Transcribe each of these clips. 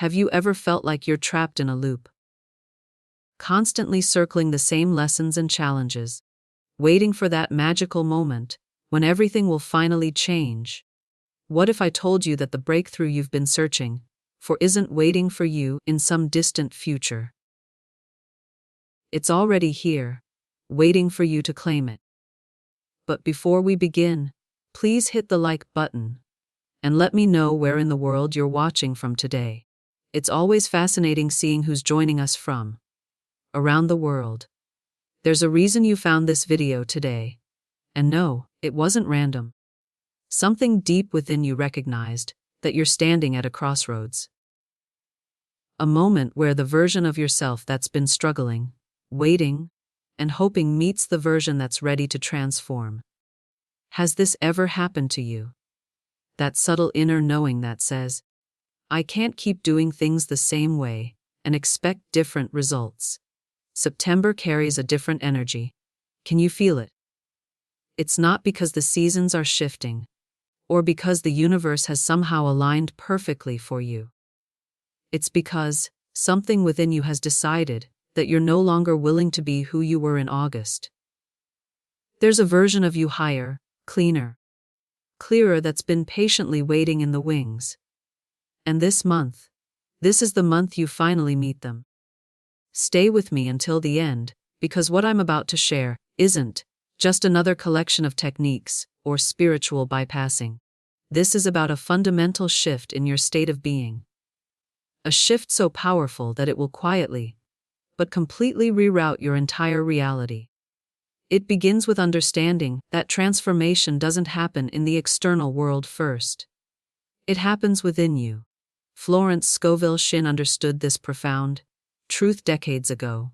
Have you ever felt like you're trapped in a loop, constantly circling the same lessons and challenges, waiting for that magical moment when everything will finally change? What if I told you that the breakthrough you've been searching for isn't waiting for you in some distant future? It's already here, waiting for you to claim it. But before we begin, please hit the like button and let me know where in the world you're watching from today. It's always fascinating seeing who's joining us from around the world. There's a reason you found this video today. And no, it wasn't random. Something deep within you recognized that you're standing at a crossroads. A moment where the version of yourself that's been struggling, waiting, and hoping meets the version that's ready to transform. Has this ever happened to you? That subtle inner knowing that says, I can't keep doing things the same way and expect different results. September carries a different energy. Can you feel it? It's not because the seasons are shifting, or because the universe has somehow aligned perfectly for you. It's because something within you has decided that you're no longer willing to be who you were in August. There's a version of you higher, cleaner, clearer that's been patiently waiting in the wings. And this is the month you finally meet them. Stay with me until the end, because what I'm about to share isn't just another collection of techniques or spiritual bypassing. This is about a fundamental shift in your state of being. A shift so powerful that it will quietly, but completely reroute your entire reality. It begins with understanding that transformation doesn't happen in the external world first. It happens within you. Florence Scovel Shinn understood this profound truth decades ago.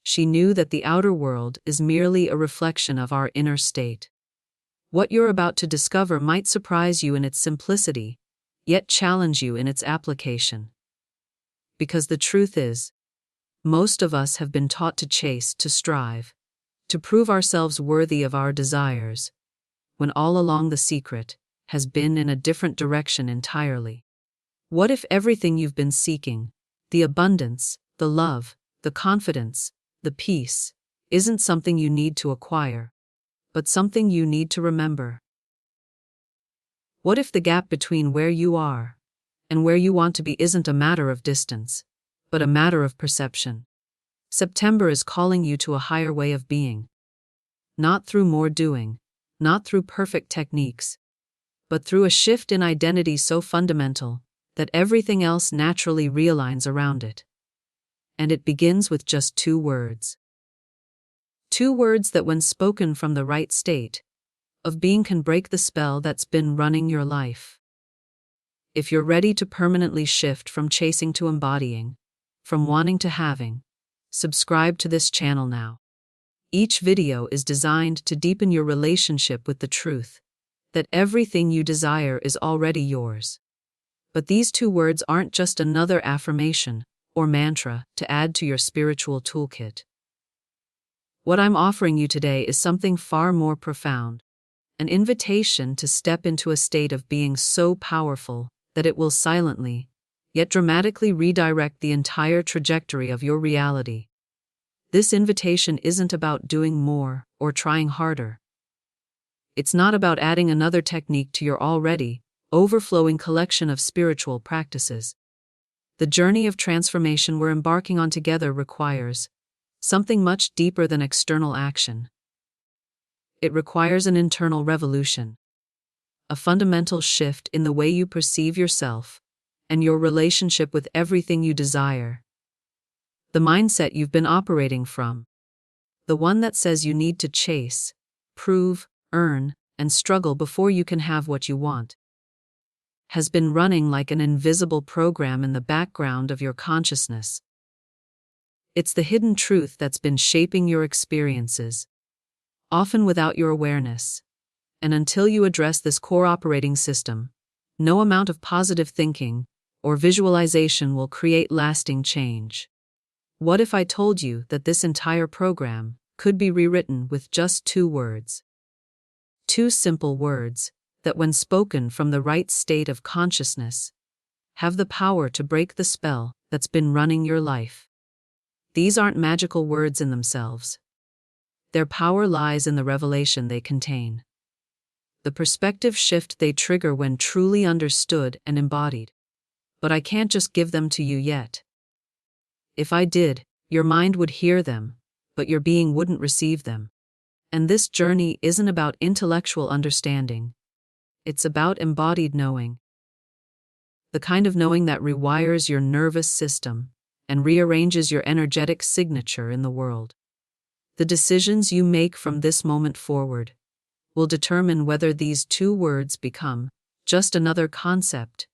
She knew that the outer world is merely a reflection of our inner state. What you're about to discover might surprise you in its simplicity, yet challenge you in its application. Because the truth is, most of us have been taught to chase, to strive, to prove ourselves worthy of our desires, when all along the secret has been in a different direction entirely. What if everything you've been seeking, the abundance, the love, the confidence, the peace, isn't something you need to acquire, but something you need to remember? What if the gap between where you are and where you want to be isn't a matter of distance, but a matter of perception? September is calling you to a higher way of being. Not through more doing, not through perfect techniques, but through a shift in identity so fundamental that everything else naturally realigns around it. And it begins with just 2 words. 2 words that, when spoken from the right state of being, can break the spell that's been running your life. If you're ready to permanently shift from chasing to embodying, from wanting to having, subscribe to this channel now. Each video is designed to deepen your relationship with the truth that everything you desire is already yours. But these 2 words aren't just another affirmation or mantra to add to your spiritual toolkit. What I'm offering you today is something far more profound, an invitation to step into a state of being so powerful that it will silently, yet dramatically redirect the entire trajectory of your reality. This invitation isn't about doing more or trying harder. It's not about adding another technique to your already overflowing collection of spiritual practices. The journey of transformation we're embarking on together requires something much deeper than external action. It requires an internal revolution, a fundamental shift in the way you perceive yourself and your relationship with everything you desire. The mindset you've been operating from, the one that says you need to chase, prove, earn, and struggle before you can have what you want, has been running like an invisible program in the background of your consciousness. It's the hidden truth that's been shaping your experiences, often without your awareness. And until you address this core operating system, no amount of positive thinking or visualization will create lasting change. What if I told you that this entire program could be rewritten with just 2 words? 2 simple words that, when spoken from the right state of consciousness, have the power to break the spell that's been running your life. These aren't magical words in themselves. Their power lies in the revelation they contain. The perspective shift they trigger when truly understood and embodied. But I can't just give them to you yet. If I did, your mind would hear them, but your being wouldn't receive them. And this journey isn't about intellectual understanding. It's about embodied knowing. The kind of knowing that rewires your nervous system and rearranges your energetic signature in the world. The decisions you make from this moment forward will determine whether these two words become just another concept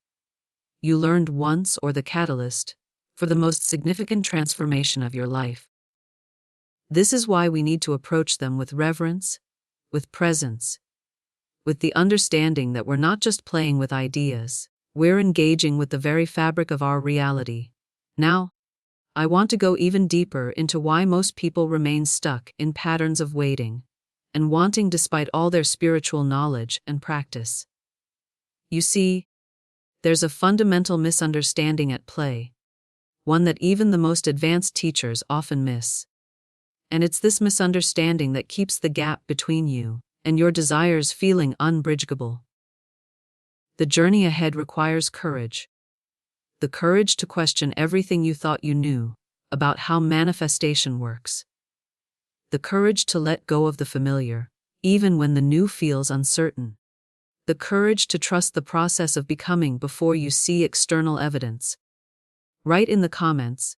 you learned once or the catalyst for the most significant transformation of your life. This is why we need to approach them with reverence, with presence, with the understanding that we're not just playing with ideas, we're engaging with the very fabric of our reality. Now, I want to go even deeper into why most people remain stuck in patterns of waiting and wanting despite all their spiritual knowledge and practice. You see, there's a fundamental misunderstanding at play, one that even the most advanced teachers often miss. And it's this misunderstanding that keeps the gap between you and your desires feeling unbridgeable. The journey ahead requires courage. The courage to question everything you thought you knew about how manifestation works. The courage to let go of the familiar, even when the new feels uncertain. The courage to trust the process of becoming before you see external evidence. Write in the comments,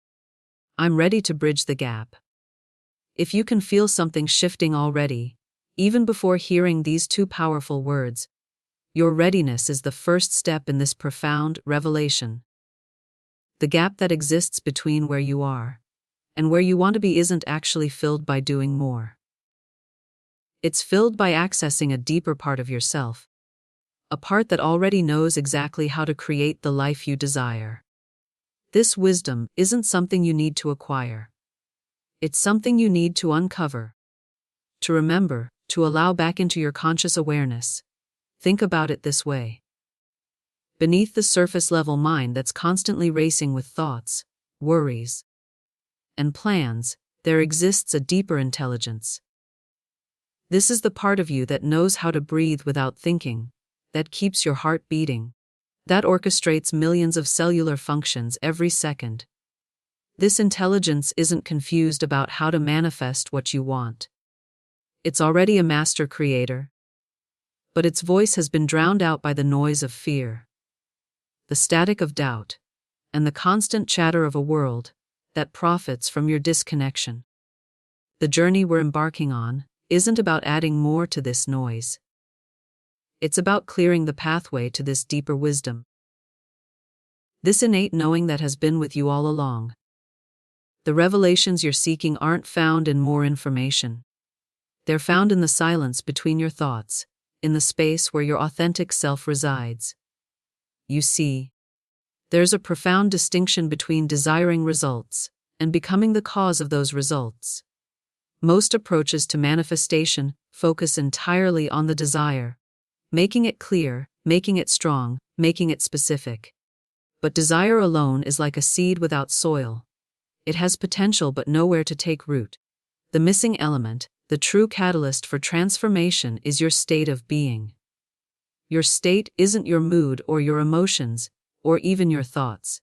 "I'm ready to bridge the gap." If you can feel something shifting already, even before hearing these two powerful words, your readiness is the first step in this profound revelation. The gap that exists between where you are and where you want to be isn't actually filled by doing more. It's filled by accessing a deeper part of yourself, a part that already knows exactly how to create the life you desire. This wisdom isn't something you need to acquire. It's something you need to uncover, to remember, to allow back into your conscious awareness. Think about it this way. Beneath the surface-level mind that's constantly racing with thoughts, worries, and plans, there exists a deeper intelligence. This is the part of you that knows how to breathe without thinking, that keeps your heart beating, that orchestrates millions of cellular functions every second. This intelligence isn't confused about how to manifest what you want. It's already a master creator, but its voice has been drowned out by the noise of fear, the static of doubt, and the constant chatter of a world that profits from your disconnection. The journey we're embarking on isn't about adding more to this noise. It's about clearing the pathway to this deeper wisdom. This innate knowing that has been with you all along. The revelations you're seeking aren't found in more information. They're found in the silence between your thoughts, in the space where your authentic self resides. You see, there's a profound distinction between desiring results and becoming the cause of those results. Most approaches to manifestation focus entirely on the desire, making it clear, making it strong, making it specific. But desire alone is like a seed without soil. It has potential but nowhere to take root. The missing element, the true catalyst for transformation, is your state of being. Your state isn't your mood or your emotions, or even your thoughts.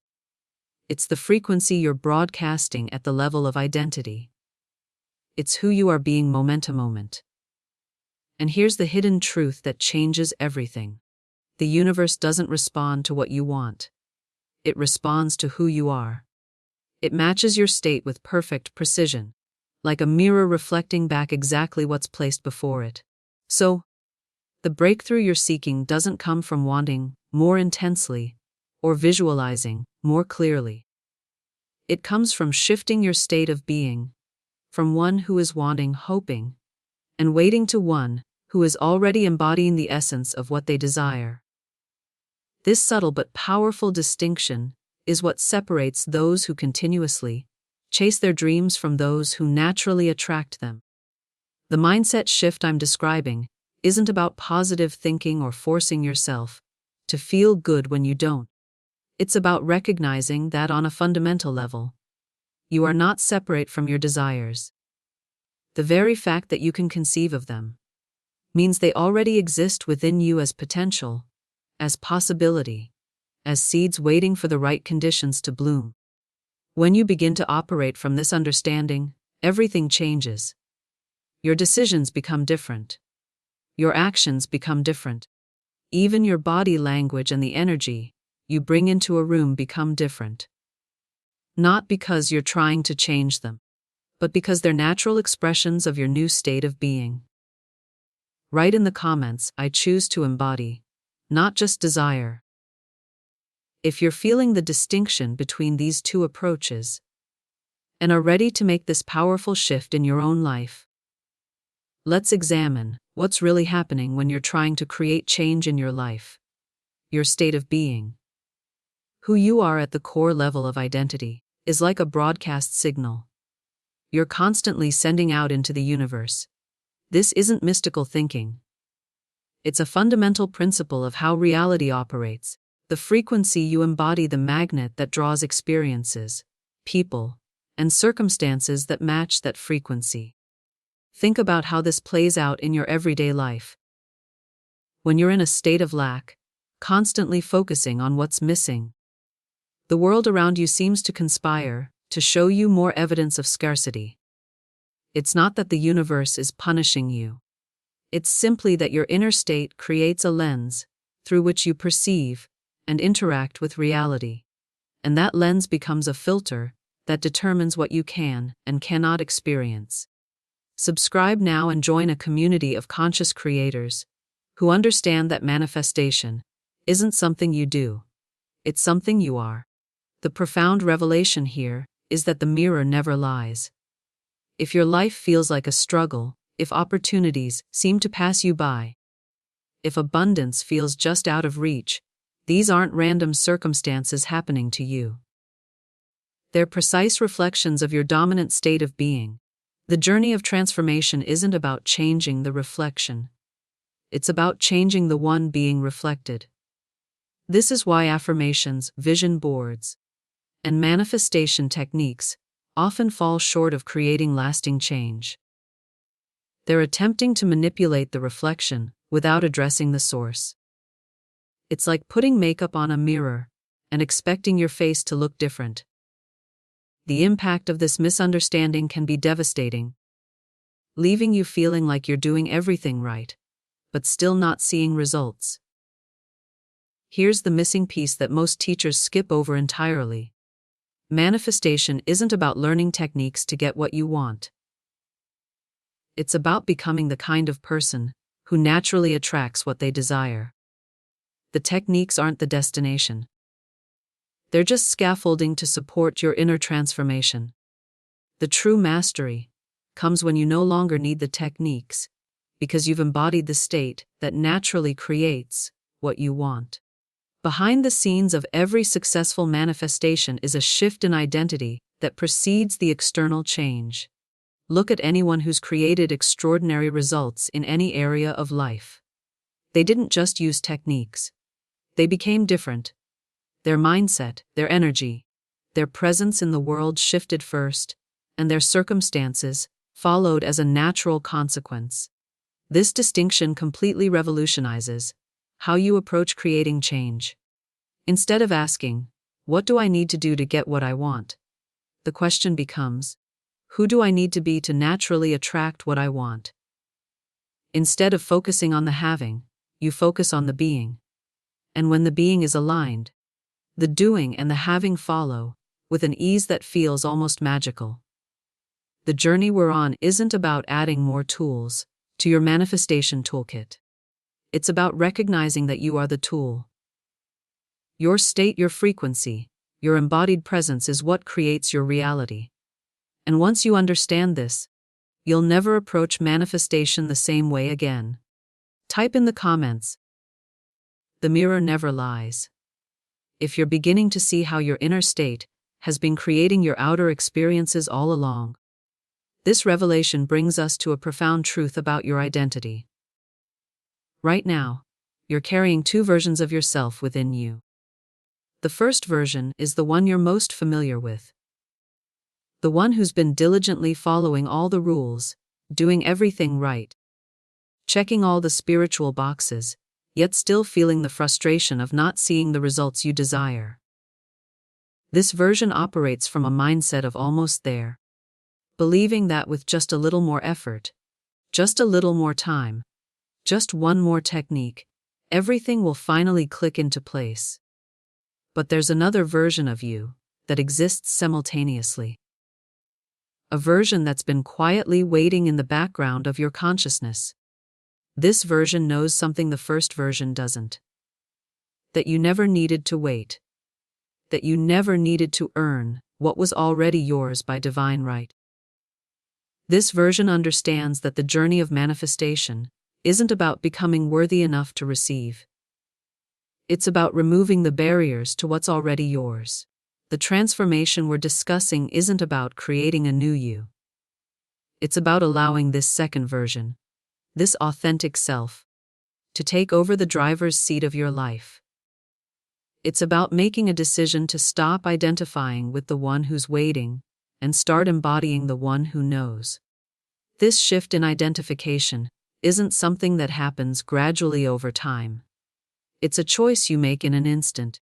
It's the frequency you're broadcasting at the level of identity. It's who you are being moment to moment. And here's the hidden truth that changes everything. The universe doesn't respond to what you want. It responds to who you are. It matches your state with perfect precision, like a mirror reflecting back exactly what's placed before it. So, the breakthrough you're seeking doesn't come from wanting more intensely or visualizing more clearly. It comes from shifting your state of being, from one who is wanting, hoping, and waiting to one who is already embodying the essence of what they desire. This subtle but powerful distinction is what separates those who continuously chase their dreams from those who naturally attract them. The mindset shift I'm describing isn't about positive thinking or forcing yourself to feel good when you don't. It's about recognizing that on a fundamental level, you are not separate from your desires. The very fact that you can conceive of them means they already exist within you as potential, as possibility, as seeds waiting for the right conditions to bloom. When you begin to operate from this understanding, everything changes. Your decisions become different. Your actions become different. Even your body language and the energy you bring into a room become different. Not because you're trying to change them, but because they're natural expressions of your new state of being. Write in the comments, I choose to embody, not just desire. If you're feeling the distinction between these two approaches and are ready to make this powerful shift in your own life, let's examine what's really happening when you're trying to create change in your life, your state of being. Who you are at the core level of identity is like a broadcast signal. You're constantly sending out into the universe. This isn't mystical thinking. It's a fundamental principle of how reality operates. The frequency you embody, the magnet that draws experiences, people, and circumstances that match that frequency. Think about how this plays out in your everyday life. When you're in a state of lack, constantly focusing on what's missing, the world around you seems to conspire to show you more evidence of scarcity. It's not that the universe is punishing you. It's simply that your inner state creates a lens through which you perceive and interact with reality. And that lens becomes a filter that determines what you can and cannot experience. Subscribe now and join a community of conscious creators who understand that manifestation isn't something you do, it's something you are. The profound revelation here is that the mirror never lies. If your life feels like a struggle, if opportunities seem to pass you by, if abundance feels just out of reach, these aren't random circumstances happening to you. They're precise reflections of your dominant state of being. The journey of transformation isn't about changing the reflection. It's about changing the one being reflected. This is why affirmations, vision boards, and manifestation techniques often fall short of creating lasting change. They're attempting to manipulate the reflection without addressing the source. It's like putting makeup on a mirror and expecting your face to look different. The impact of this misunderstanding can be devastating, leaving you feeling like you're doing everything right, but still not seeing results. Here's the missing piece that most teachers skip over entirely. Manifestation isn't about learning techniques to get what you want. It's about becoming the kind of person who naturally attracts what they desire. The techniques aren't the destination. They're just scaffolding to support your inner transformation. The true mastery comes when you no longer need the techniques, because you've embodied the state that naturally creates what you want. Behind the scenes of every successful manifestation is a shift in identity that precedes the external change. Look at anyone who's created extraordinary results in any area of life. They didn't just use techniques. They became different. Their mindset, their energy, their presence in the world shifted first, and their circumstances followed as a natural consequence. This distinction completely revolutionizes how you approach creating change. Instead of asking, what do I need to do to get what I want? The question becomes, who do I need to be to naturally attract what I want? Instead of focusing on the having, you focus on the being. And when the being is aligned, the doing and the having follow, with an ease that feels almost magical. The journey we're on isn't about adding more tools to your manifestation toolkit. It's about recognizing that you are the tool. Your state, your frequency, your embodied presence is what creates your reality. And once you understand this, you'll never approach manifestation the same way again. Type in the comments, the mirror never lies. If you're beginning to see how your inner state has been creating your outer experiences all along, this revelation brings us to a profound truth about your identity. Right now, you're carrying two versions of yourself within you. The first version is the one you're most familiar with. The one who's been diligently following all the rules, doing everything right, checking all the spiritual boxes, yet still feeling the frustration of not seeing the results you desire. This version operates from a mindset of almost there, believing that with just a little more effort, just a little more time, just one more technique, everything will finally click into place. But there's another version of you that exists simultaneously. A version that's been quietly waiting in the background of your consciousness. This version knows something the first version doesn't. That you never needed to wait. That you never needed to earn what was already yours by divine right. This version understands that the journey of manifestation isn't about becoming worthy enough to receive. It's about removing the barriers to what's already yours. The transformation we're discussing isn't about creating a new you. It's about allowing this second version, this authentic self, to take over the driver's seat of your life. It's about making a decision to stop identifying with the one who's waiting and start embodying the one who knows. This shift in identification isn't something that happens gradually over time. It's a choice you make in an instant,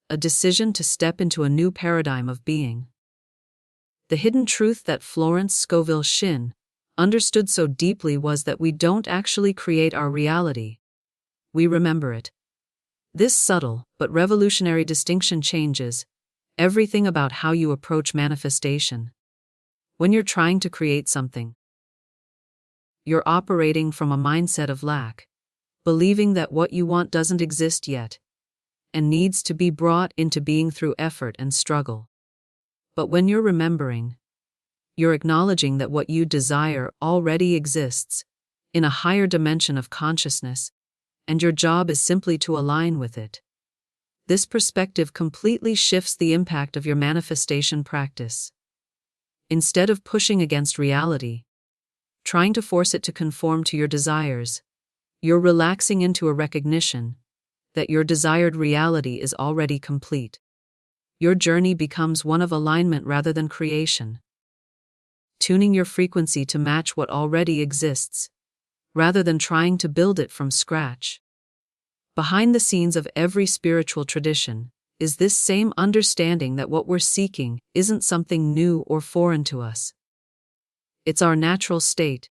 a decision to step into a new paradigm of being. The hidden truth that Florence Scovel Shinn understood so deeply was that we don't actually create our reality. We remember it. This subtle but revolutionary distinction changes everything about how you approach manifestation. When you're trying to create something, you're operating from a mindset of lack, believing that what you want doesn't exist yet, and needs to be brought into being through effort and struggle. But when you're remembering, you're acknowledging that what you desire already exists, in a higher dimension of consciousness, and your job is simply to align with it. This perspective completely shifts the impact of your manifestation practice. Instead of pushing against reality, trying to force it to conform to your desires, you're relaxing into a recognition that your desired reality is already complete. Your journey becomes one of alignment rather than creation. Tuning your frequency to match what already exists, rather than trying to build it from scratch. Behind the scenes of every spiritual tradition is this same understanding that what we're seeking isn't something new or foreign to us. It's our natural state,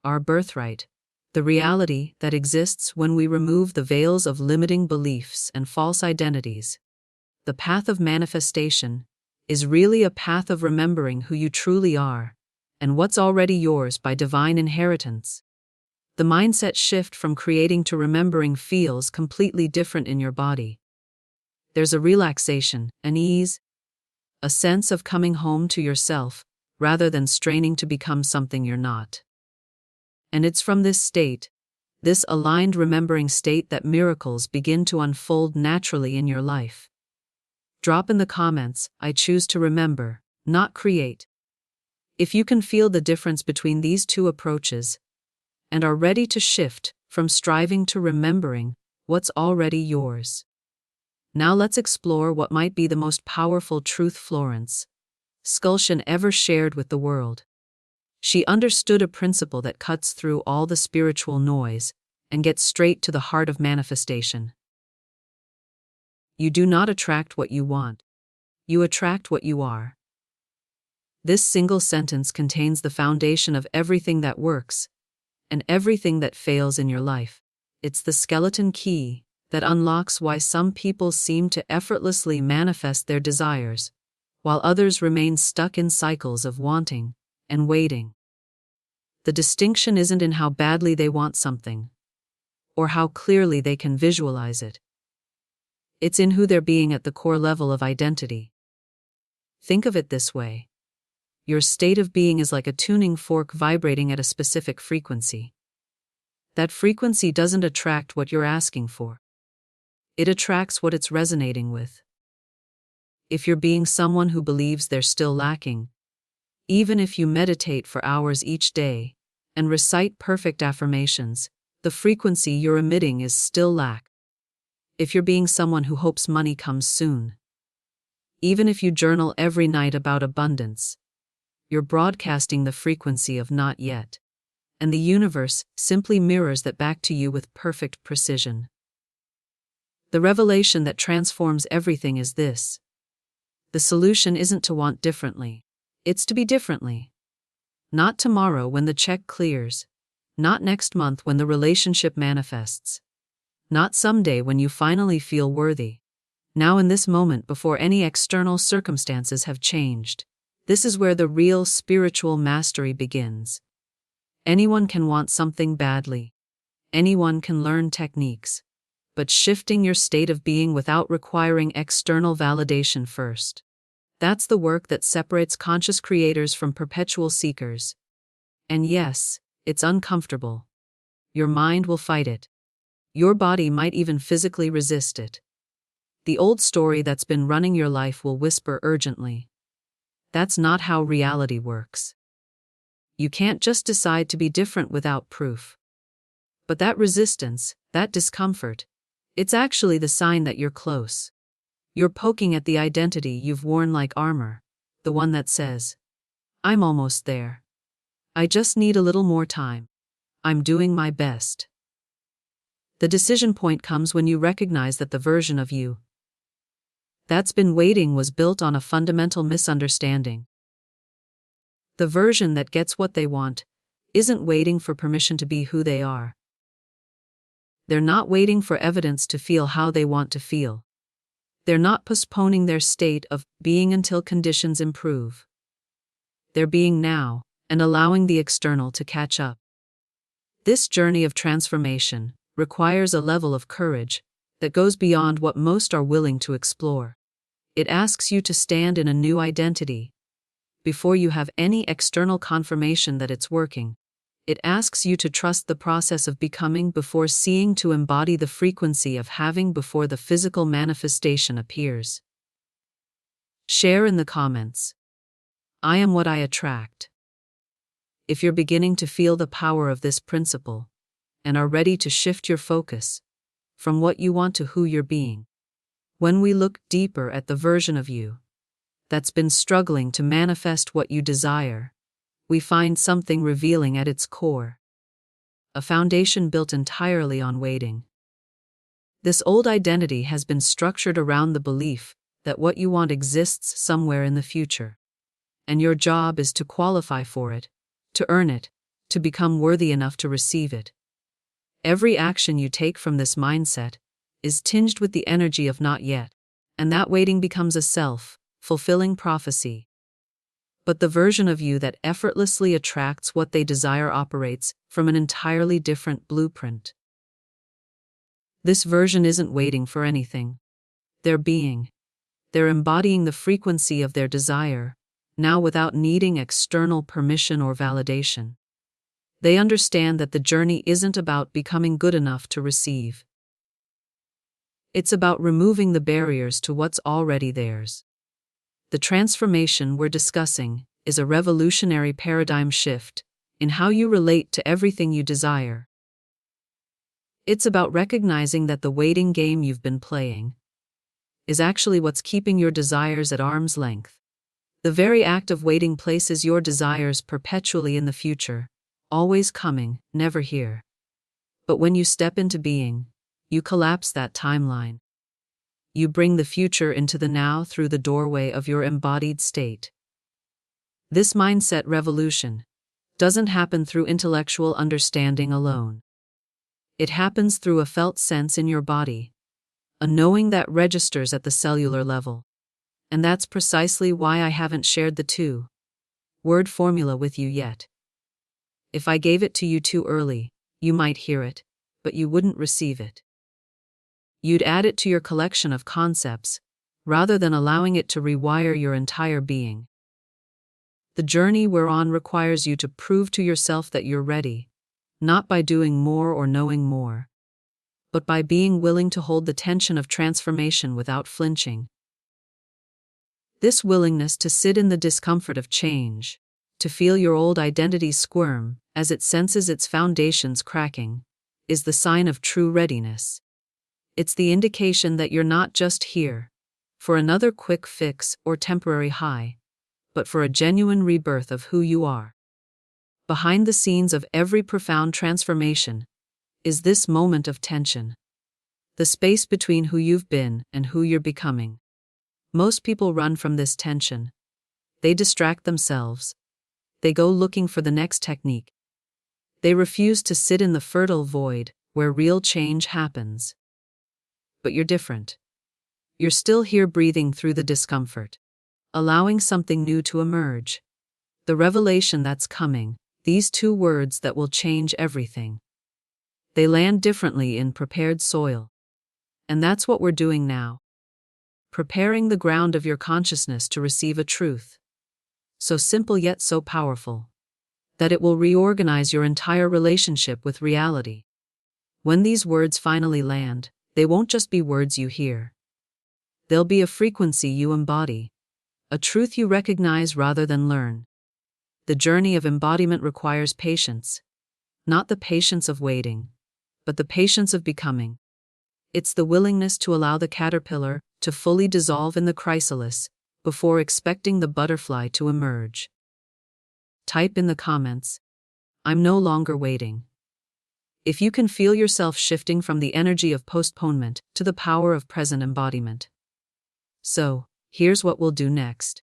our birthright, the reality that exists when we remove the veils of limiting beliefs and false identities. The path of manifestation is really a path of remembering who you truly are and what's already yours by divine inheritance. The mindset shift from creating to remembering feels completely different in your body. There's a relaxation, an ease, a sense of coming home to yourself rather than straining to become something you're not. And it's from this state, this aligned remembering state, that miracles begin to unfold naturally in your life. Drop in the comments, "I choose to remember, not create," if you can feel the difference between these two approaches and are ready to shift from striving to remembering what's already yours. Now let's explore what might be the most powerful truth Florence Scovel Shinn ever shared with the world. She understood a principle that cuts through all the spiritual noise and gets straight to the heart of manifestation. You do not attract what you want. You attract what you are. This single sentence contains the foundation of everything that works and everything that fails in your life. It's the skeleton key that unlocks why some people seem to effortlessly manifest their desires, while others remain stuck in cycles of wanting and waiting. The distinction isn't in how badly they want something, or how clearly they can visualize it. It's in who they're being at the core level of identity. Think of it this way. Your state of being is like a tuning fork vibrating at a specific frequency. That frequency doesn't attract what you're asking for. It attracts what it's resonating with. If you're being someone who believes they're still lacking, even if you meditate for hours each day and recite perfect affirmations, the frequency you're emitting is still lack. If you're being someone who hopes money comes soon, Even if you journal every night about abundance, you're broadcasting the frequency of not yet. And the universe simply mirrors that back to you with perfect precision. The revelation that transforms everything is this: the solution isn't to want differently, it's to be differently. Not tomorrow when the check clears, not next month when the relationship manifests, not someday when you finally feel worthy. Now, in this moment, before any external circumstances have changed. This is where the real spiritual mastery begins. Anyone can want something badly. Anyone can learn techniques. But shifting your state of being without requiring external validation first. That's the work that separates conscious creators from perpetual seekers. And yes, it's uncomfortable. Your mind will fight it. Your body might even physically resist it. The old story that's been running your life will whisper urgently. That's not how reality works. You can't just decide to be different without proof. But that resistance, that discomfort, it's actually the sign that you're close. You're poking at the identity you've worn like armor, the one that says, "I'm almost there. I just need a little more time. I'm doing my best." The decision point comes when you recognize that the version of you that's been waiting was built on a fundamental misunderstanding. The version that gets what they want isn't waiting for permission to be who they are. They're not waiting for evidence to feel how they want to feel. They're not postponing their state of being until conditions improve. They're being now, and allowing the external to catch up. This journey of transformation requires a level of courage that goes beyond what most are willing to explore. It asks you to stand in a new identity. Before you have any external confirmation that it's working, it asks you to trust the process of becoming before seeing, to embody the frequency of having before the physical manifestation appears. Share in the comments. I am what I attract. If you're beginning to feel the power of this principle and are ready to shift your focus from what you want to who you're being. When we look deeper at the version of you that's been struggling to manifest what you desire, we find something revealing at its core. A foundation built entirely on waiting. This old identity has been structured around the belief that what you want exists somewhere in the future. And your job is to qualify for it, to earn it, to become worthy enough to receive it. Every action you take from this mindset is tinged with the energy of not yet, and that waiting becomes a self-fulfilling prophecy. But the version of you that effortlessly attracts what they desire operates from an entirely different blueprint. This version isn't waiting for anything. They're being. They're embodying the frequency of their desire, now without needing external permission or validation. They understand that the journey isn't about becoming good enough to receive. It's about removing the barriers to what's already theirs. The transformation we're discussing is a revolutionary paradigm shift in how you relate to everything you desire. It's about recognizing that the waiting game you've been playing is actually what's keeping your desires at arm's length. The very act of waiting places your desires perpetually in the future, always coming, never here. But when you step into being, you collapse that timeline. You bring the future into the now through the doorway of your embodied state. This mindset revolution doesn't happen through intellectual understanding alone. It happens through a felt sense in your body, a knowing that registers at the cellular level. And that's precisely why I haven't shared the two-word formula with you yet. If I gave it to you too early, you might hear it, but you wouldn't receive it. You'd add it to your collection of concepts, rather than allowing it to rewire your entire being. The journey we're on requires you to prove to yourself that you're ready, not by doing more or knowing more, but by being willing to hold the tension of transformation without flinching. This willingness to sit in the discomfort of change, to feel your old identity squirm as it senses its foundations cracking, is the sign of true readiness. It's the indication that you're not just here, for another quick fix or temporary high, but for a genuine rebirth of who you are. Behind the scenes of every profound transformation is this moment of tension, the space between who you've been and who you're becoming. Most people run from this tension. They distract themselves. They go looking for the next technique. They refuse to sit in the fertile void where real change happens. But you're different. You're still here breathing through the discomfort, allowing something new to emerge. The revelation that's coming, these two words that will change everything. They land differently in prepared soil. And that's what we're doing now. Preparing the ground of your consciousness to receive a truth, so simple yet so powerful, that it will reorganize your entire relationship with reality. When these words finally land, they won't just be words you hear. They'll be a frequency you embody, a truth you recognize rather than learn. The journey of embodiment requires patience, not the patience of waiting, but the patience of becoming. It's the willingness to allow the caterpillar to fully dissolve in the chrysalis before expecting the butterfly to emerge. Type in the comments, "I'm no longer waiting." If you can feel yourself shifting from the energy of postponement to the power of present embodiment. So, here's what we'll do next.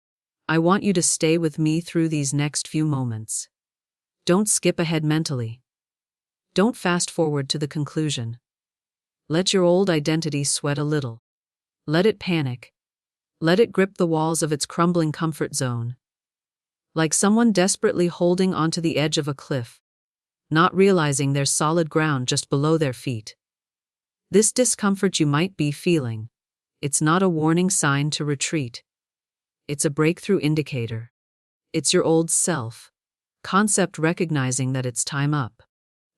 I want you to stay with me through these next few moments. Don't skip ahead mentally. Don't fast forward to the conclusion. Let your old identity sweat a little. Let it panic. Let it grip the walls of its crumbling comfort zone. Like someone desperately holding onto the edge of a cliff, not realizing there's solid ground just below their feet. This discomfort you might be feeling, it's not a warning sign to retreat. It's a breakthrough indicator. It's your old self concept recognizing that it's time up.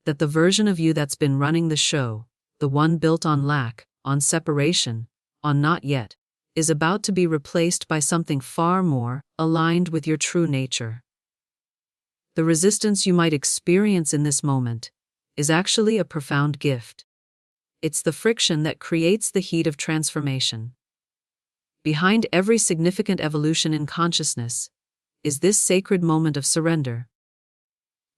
That the version of you that's been running the show, the one built on lack, on separation, on not yet, is about to be replaced by something far more aligned with your true nature. The resistance you might experience in this moment is actually a profound gift. It's the friction that creates the heat of transformation. Behind every significant evolution in consciousness is this sacred moment of surrender.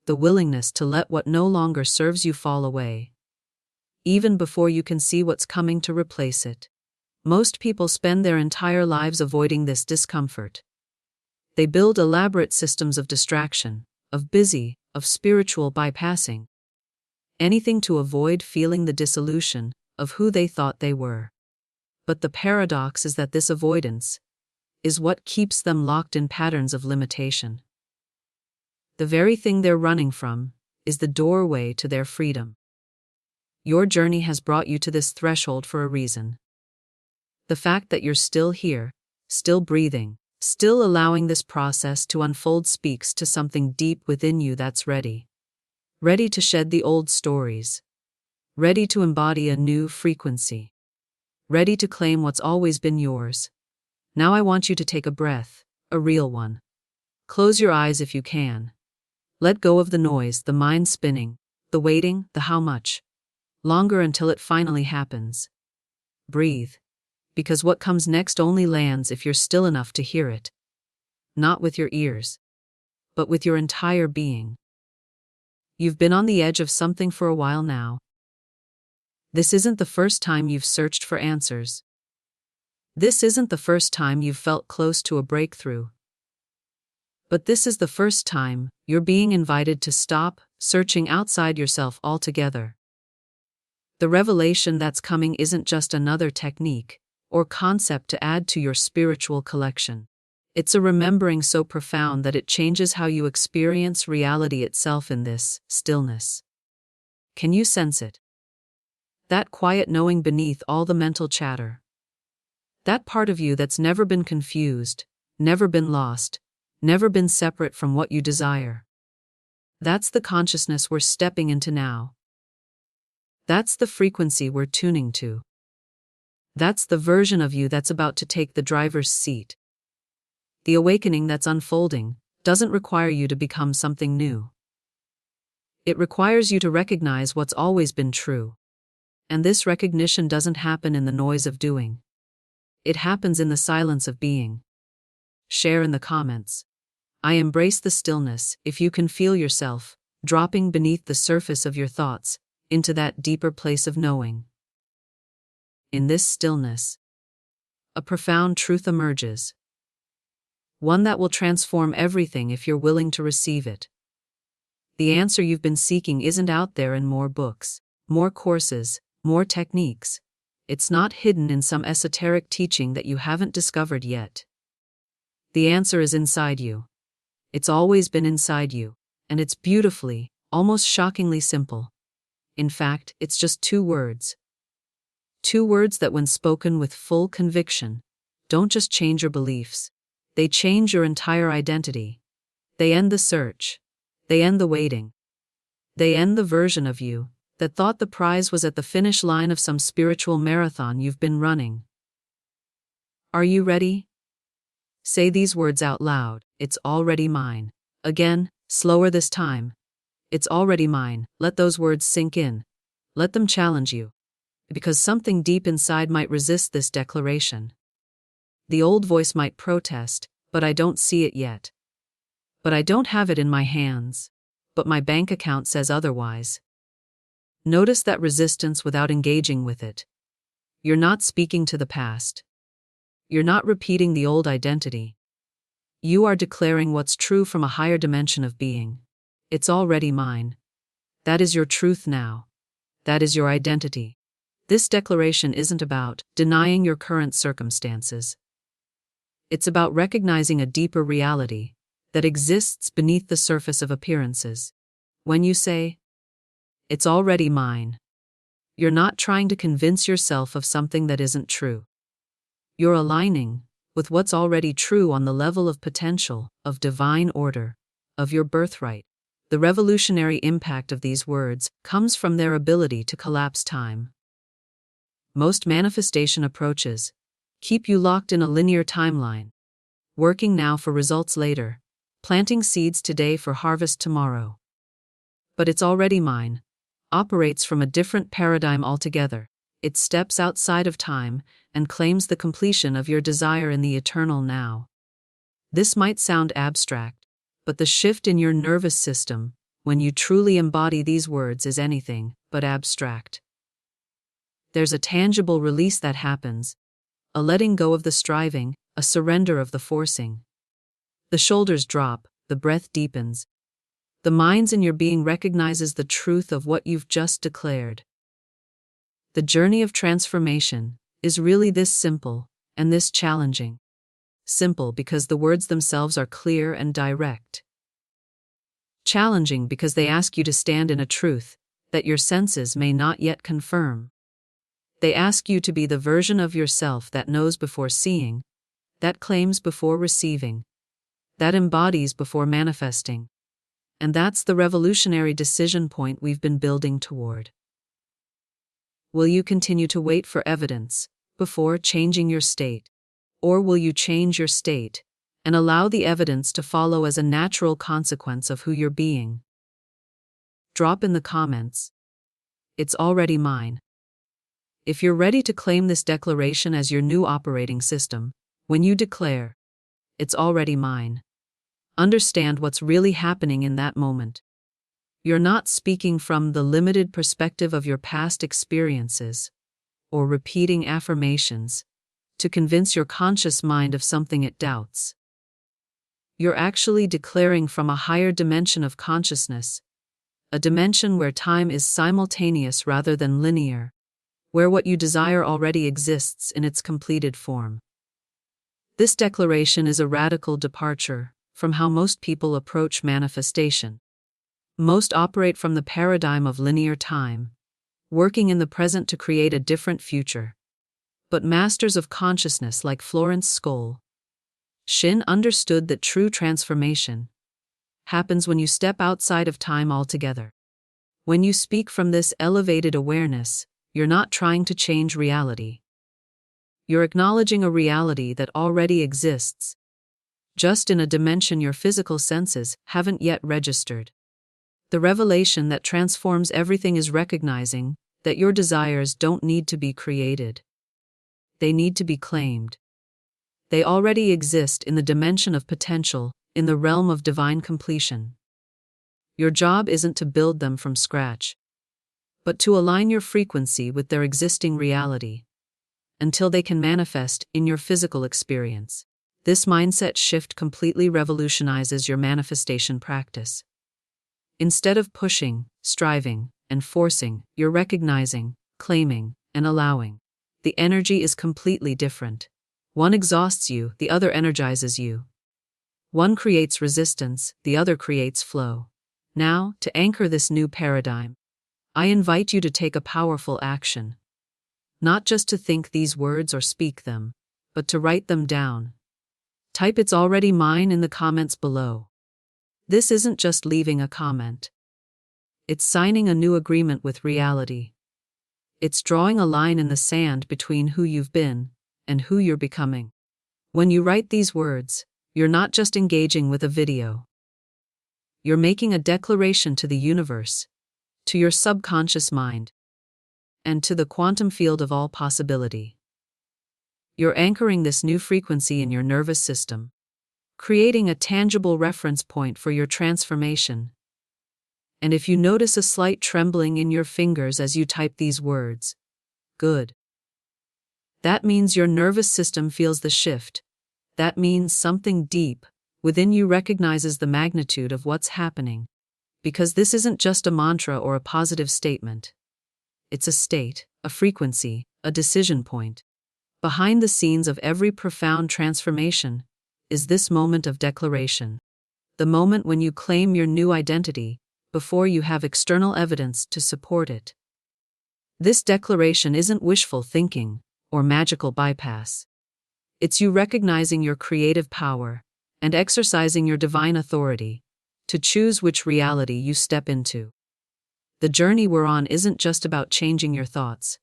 The willingness to let what no longer serves you fall away, even before you can see what's coming to replace it. Most people spend their entire lives avoiding this discomfort. They build elaborate systems of distraction, of busy, of spiritual bypassing. Anything to avoid feeling the dissolution of who they thought they were. But the paradox is that this avoidance is what keeps them locked in patterns of limitation. The very thing they're running from is the doorway to their freedom. Your journey has brought you to this threshold for a reason. The fact that you're still here, still breathing, still allowing this process to unfold speaks to something deep within you that's ready. Ready to shed the old stories. Ready to embody a new frequency. Ready to claim what's always been yours. Now I want you to take a breath, a real one. Close your eyes if you can. Let go of the noise, the mind spinning, the waiting, the how much longer until it finally happens. Breathe. Because what comes next only lands if you're still enough to hear it. Not with your ears, but with your entire being. You've been on the edge of something for a while now. This isn't the first time you've searched for answers. This isn't the first time you've felt close to a breakthrough. But this is the first time you're being invited to stop searching outside yourself altogether. The revelation that's coming isn't just another technique or concept to add to your spiritual collection. It's a remembering so profound that it changes how you experience reality itself in this stillness. Can you sense it? That quiet knowing beneath all the mental chatter. That part of you that's never been confused, never been lost, never been separate from what you desire. That's the consciousness we're stepping into now. That's the frequency we're tuning to. That's the version of you that's about to take the driver's seat. The awakening that's unfolding doesn't require you to become something new. It requires you to recognize what's always been true. And this recognition doesn't happen in the noise of doing. It happens in the silence of being. Share in the comments. I embrace the stillness if you can feel yourself dropping beneath the surface of your thoughts into that deeper place of knowing. In this stillness, a profound truth emerges. One that will transform everything if you're willing to receive it. The answer you've been seeking isn't out there in more books, more courses, more techniques. It's not hidden in some esoteric teaching that you haven't discovered yet. The answer is inside you. It's always been inside you, and it's beautifully, almost shockingly simple. In fact, it's just 2 words. 2 words that, when spoken with full conviction, don't just change your beliefs. They change your entire identity. They end the search. They end the waiting. They end the version of you that thought the prize was at the finish line of some spiritual marathon you've been running. Are you ready? Say these words out loud. It's already mine. Again, slower this time. It's already mine. Let those words sink in. Let them challenge you. Because something deep inside might resist this declaration. The old voice might protest, but I don't see it yet. But I don't have it in my hands. But my bank account says otherwise. Notice that resistance without engaging with it. You're not speaking to the past. You're not repeating the old identity. You are declaring what's true from a higher dimension of being. It's already mine. That is your truth now. That is your identity. This declaration isn't about denying your current circumstances. It's about recognizing a deeper reality that exists beneath the surface of appearances. When you say, "It's already mine," you're not trying to convince yourself of something that isn't true. You're aligning with what's already true on the level of potential, of divine order, of your birthright. The revolutionary impact of these words comes from their ability to collapse time. Most manifestation approaches keep you locked in a linear timeline, working now for results later, planting seeds today for harvest tomorrow. But "it's already mine" operates from a different paradigm altogether. It steps outside of time and claims the completion of your desire in the eternal now. This might sound abstract, but the shift in your nervous system when you truly embody these words is anything but abstract. There's a tangible release that happens, a letting go of the striving, a surrender of the forcing. The shoulders drop, the breath deepens. The minds in your being recognizes the truth of what you've just declared. The journey of transformation is really this simple and this challenging. Simple because the words themselves are clear and direct. Challenging because they ask you to stand in a truth that your senses may not yet confirm. They ask you to be the version of yourself that knows before seeing, that claims before receiving, that embodies before manifesting. And that's the revolutionary decision point we've been building toward. Will you continue to wait for evidence before changing your state? Or will you change your state and allow the evidence to follow as a natural consequence of who you're being? Drop in the comments. It's already mine. If you're ready to claim this declaration as your new operating system, when you declare, "It's already mine," understand what's really happening in that moment. You're not speaking from the limited perspective of your past experiences or repeating affirmations to convince your conscious mind of something it doubts. You're actually declaring from a higher dimension of consciousness, a dimension where time is simultaneous rather than linear, where what you desire already exists in its completed form. This declaration is a radical departure from how most people approach manifestation. Most operate from the paradigm of linear time, working in the present to create a different future. But masters of consciousness like Florence Scovel Shinn understood that true transformation happens when you step outside of time altogether. When you speak from this elevated awareness, you're not trying to change reality. You're acknowledging a reality that already exists, just in a dimension your physical senses haven't yet registered. The revelation that transforms everything is recognizing that your desires don't need to be created. They need to be claimed. They already exist in the dimension of potential, in the realm of divine completion. Your job isn't to build them from scratch, but to align your frequency with their existing reality, until they can manifest in your physical experience. This mindset shift completely revolutionizes your manifestation practice. Instead of pushing, striving, and forcing, you're recognizing, claiming, and allowing. The energy is completely different. One exhausts you, the other energizes you. One creates resistance, the other creates flow. Now, to anchor this new paradigm, I invite you to take a powerful action. Not just to think these words or speak them, but to write them down. Type "It's already mine" in the comments below. This isn't just leaving a comment. It's signing a new agreement with reality. It's drawing a line in the sand between who you've been and who you're becoming. When you write these words, you're not just engaging with a video. You're making a declaration to the universe, to your subconscious mind, and to the quantum field of all possibility. You're anchoring this new frequency in your nervous system, creating a tangible reference point for your transformation. And if you notice a slight trembling in your fingers as you type these words, good. That means your nervous system feels the shift. That means something deep within you recognizes the magnitude of what's happening. Because this isn't just a mantra or a positive statement. It's a state, a frequency, a decision point. Behind the scenes of every profound transformation is this moment of declaration. The moment when you claim your new identity before you have external evidence to support it. This declaration isn't wishful thinking or magical bypass. It's you recognizing your creative power and exercising your divine authority to choose which reality you step into. The journey we're on isn't just about changing your thoughts.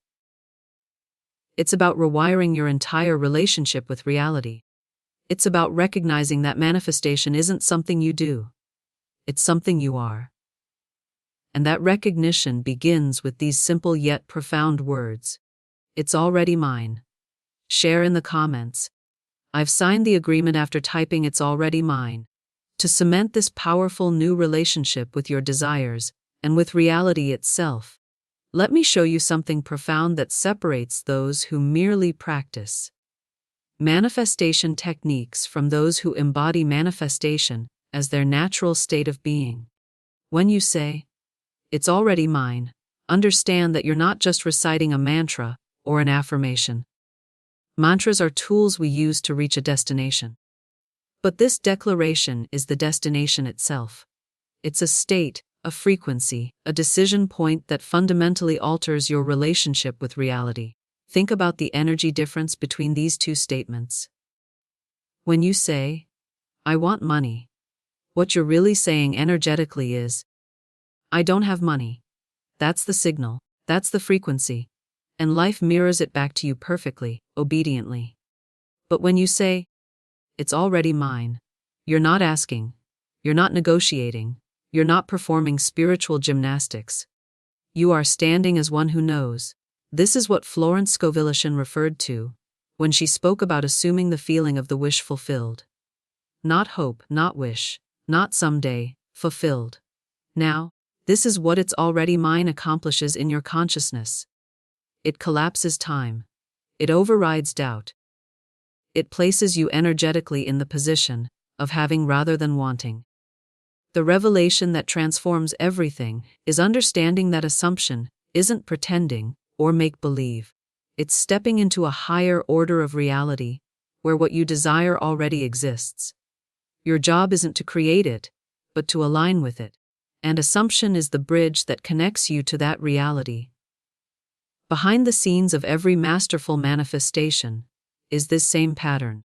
It's about rewiring your entire relationship with reality. It's about recognizing that manifestation isn't something you do. It's something you are. And that recognition begins with these simple yet profound words. It's already mine. Share in the comments. I've signed the agreement after typing "It's already mine." To cement this powerful new relationship with your desires and with reality itself, let me show you something profound that separates those who merely practice manifestation techniques from those who embody manifestation as their natural state of being. When you say, "It's already mine," understand that you're not just reciting a mantra or an affirmation. Mantras are tools we use to reach a destination. But this declaration is the destination itself. It's a state, a frequency, a decision point that fundamentally alters your relationship with reality. Think about the energy difference between these two statements. When you say, "I want money," what you're really saying energetically is, "I don't have money." That's the signal, that's the frequency, and life mirrors it back to you perfectly, obediently. But when you say, "It's already mine," you're not asking, you're not negotiating, you're not performing spiritual gymnastics. You are standing as one who knows. This is what Florence Scovel Shinn referred to when she spoke about assuming the feeling of the wish fulfilled. Not hope, not wish, not someday, fulfilled. Now, this is what "It's already mine" accomplishes in your consciousness. It collapses time. It overrides doubt. It places you energetically in the position of having rather than wanting. The revelation that transforms everything is understanding that assumption isn't pretending or make-believe. It's stepping into a higher order of reality, where what you desire already exists. Your job isn't to create it, but to align with it. And assumption is the bridge that connects you to that reality. Behind the scenes of every masterful manifestation is this same pattern.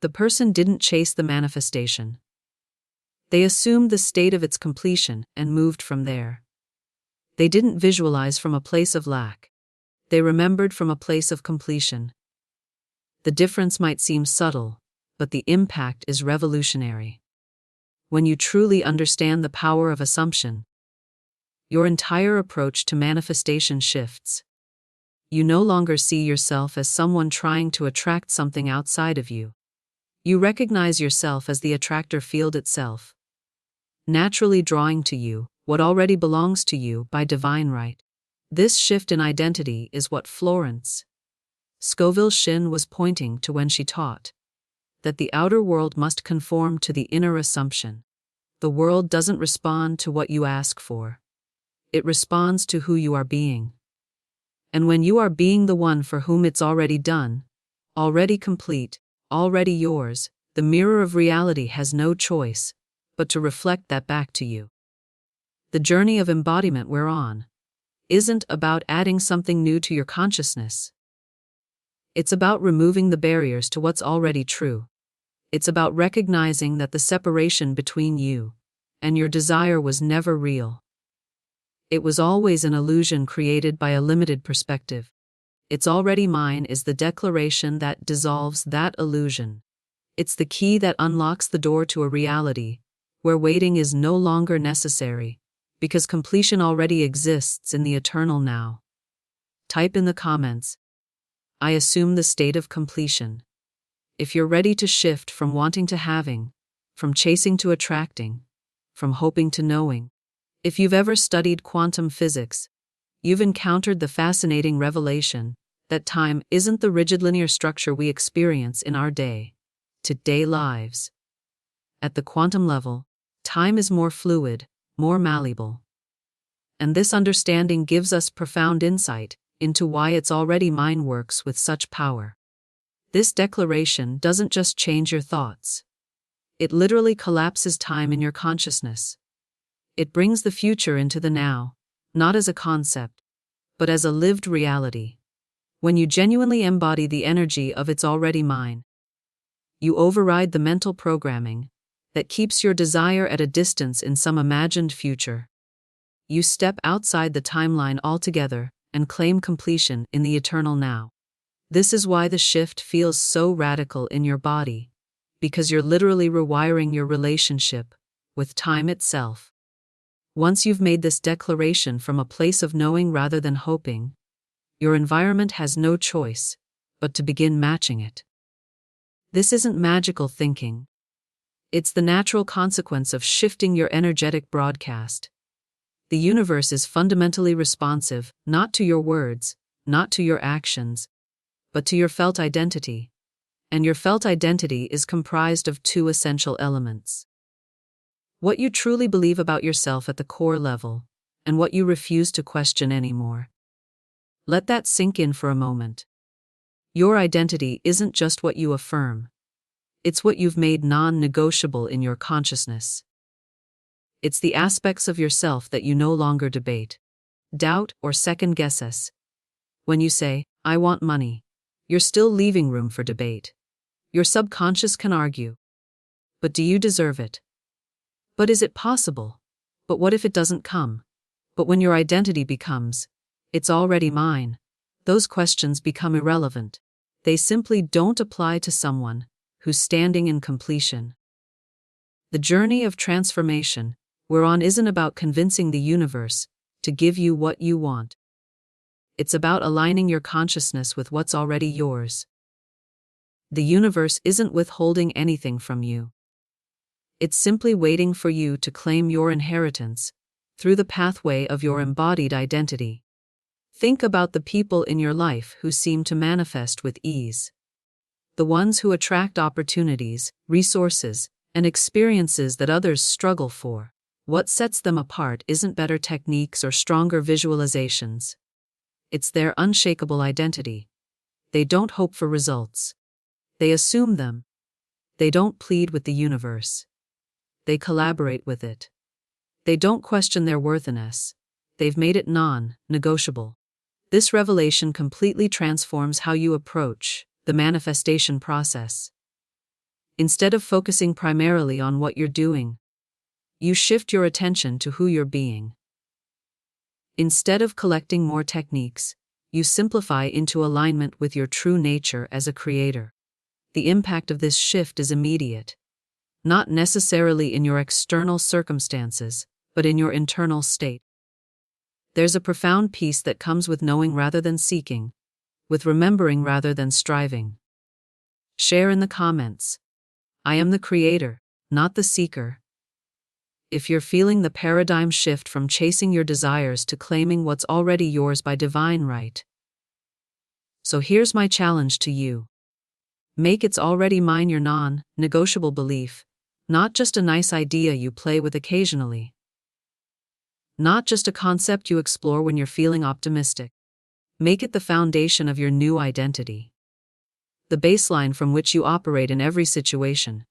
The person didn't chase the manifestation. They assumed the state of its completion and moved from there. They didn't visualize from a place of lack. They remembered from a place of completion. The difference might seem subtle, but the impact is revolutionary. When you truly understand the power of assumption, your entire approach to manifestation shifts. You no longer see yourself as someone trying to attract something outside of you. You recognize yourself as the attractor field itself, naturally drawing to you what already belongs to you by divine right. This shift in identity is what Florence Scovel Shinn was pointing to when she taught that the outer world must conform to the inner assumption. The world doesn't respond to what you ask for. It responds to who you are being. And when you are being the one for whom it's already done, already complete, already yours, the mirror of reality has no choice but to reflect that back to you. The journey of embodiment we're on isn't about adding something new to your consciousness. It's about removing the barriers to what's already true. It's about recognizing that the separation between you and your desire was never real. It was always an illusion created by a limited perspective. It's already mine is the declaration that dissolves that illusion. It's the key that unlocks the door to a reality where waiting is no longer necessary, because completion already exists in the eternal now. Type in the comments, I assume the state of completion. If you're ready to shift from wanting to having, from chasing to attracting, from hoping to knowing. If you've ever studied quantum physics, you've encountered the fascinating revelation that time isn't the rigid linear structure we experience in our day-to-day lives. At the quantum level, time is more fluid, more malleable. And this understanding gives us profound insight into why It's Already Mine works with such power. This declaration doesn't just change your thoughts. It literally collapses time in your consciousness. It brings the future into the now, not as a concept, but as a lived reality. When you genuinely embody the energy of It's Already Mine, you override the mental programming that keeps your desire at a distance in some imagined future. You step outside the timeline altogether and claim completion in the eternal now. This is why the shift feels so radical in your body, because you're literally rewiring your relationship with time itself. Once you've made this declaration from a place of knowing rather than hoping, your environment has no choice but to begin matching it. This isn't magical thinking. It's the natural consequence of shifting your energetic broadcast. The universe is fundamentally responsive, not to your words, not to your actions, but to your felt identity. And your felt identity is comprised of two essential elements: what you truly believe about yourself at the core level, and what you refuse to question anymore. Let that sink in for a moment. Your identity isn't just what you affirm. It's what you've made non-negotiable in your consciousness. It's the aspects of yourself that you no longer debate, doubt, or second-guess us. When you say, I want money, you're still leaving room for debate. Your subconscious can argue. But do you deserve it? But is it possible? But what if it doesn't come? But when your identity becomes, It's already mine, those questions become irrelevant. They simply don't apply to someone who's standing in completion. The journey of transformation we're on isn't about convincing the universe to give you what you want. It's about aligning your consciousness with what's already yours. The universe isn't withholding anything from you. It's simply waiting for you to claim your inheritance through the pathway of your embodied identity. Think about the people in your life who seem to manifest with ease. The ones who attract opportunities, resources, and experiences that others struggle for. What sets them apart isn't better techniques or stronger visualizations. It's their unshakable identity. They don't hope for results. They assume them. They don't plead with the universe. They collaborate with it. They don't question their worthiness. They've made it non-negotiable. This revelation completely transforms how you approach the manifestation process. Instead of focusing primarily on what you're doing, you shift your attention to who you're being. Instead of collecting more techniques, you simplify into alignment with your true nature as a creator. The impact of this shift is immediate, not necessarily in your external circumstances, but in your internal state. There's a profound peace that comes with knowing rather than seeking, with remembering rather than striving. Share in the comments. I am the creator, not the seeker. If you're feeling the paradigm shift from chasing your desires to claiming what's already yours by divine right. So here's my challenge to you. Make "it's already mine" your non-negotiable belief, not just a nice idea you play with occasionally. Not just a concept you explore when you're feeling optimistic. Make it the foundation of your new identity. The baseline from which you operate in every situation.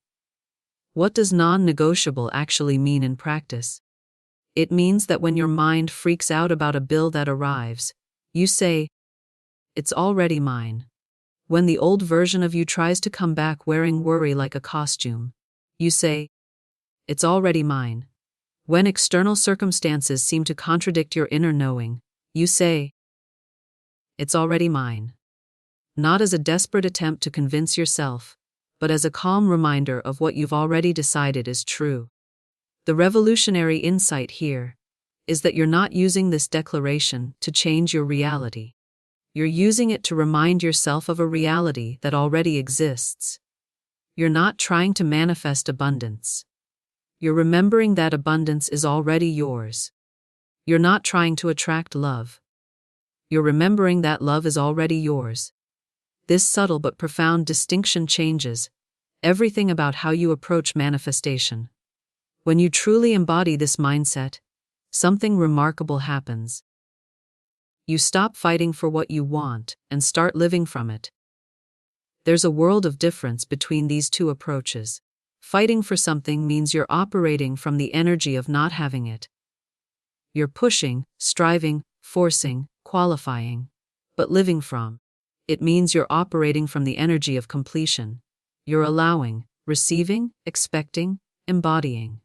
What does non-negotiable actually mean in practice? It means that when your mind freaks out about a bill that arrives, you say, "It's already mine." When the old version of you tries to come back wearing worry like a costume, you say, "It's already mine." When external circumstances seem to contradict your inner knowing, you say, "It's already mine." Not as a desperate attempt to convince yourself, but as a calm reminder of what you've already decided is true. The revolutionary insight here is that you're not using this declaration to change your reality. You're using it to remind yourself of a reality that already exists. You're not trying to manifest abundance. You're remembering that abundance is already yours. You're not trying to attract love. You're remembering that love is already yours. This subtle but profound distinction changes everything about how you approach manifestation. When you truly embody this mindset, something remarkable happens. You stop fighting for what you want and start living from it. There's a world of difference between these two approaches. Fighting for something means you're operating from the energy of not having it. You're pushing, striving, forcing, qualifying. But living from it means you're operating from the energy of completion. You're allowing, receiving, expecting, embodying.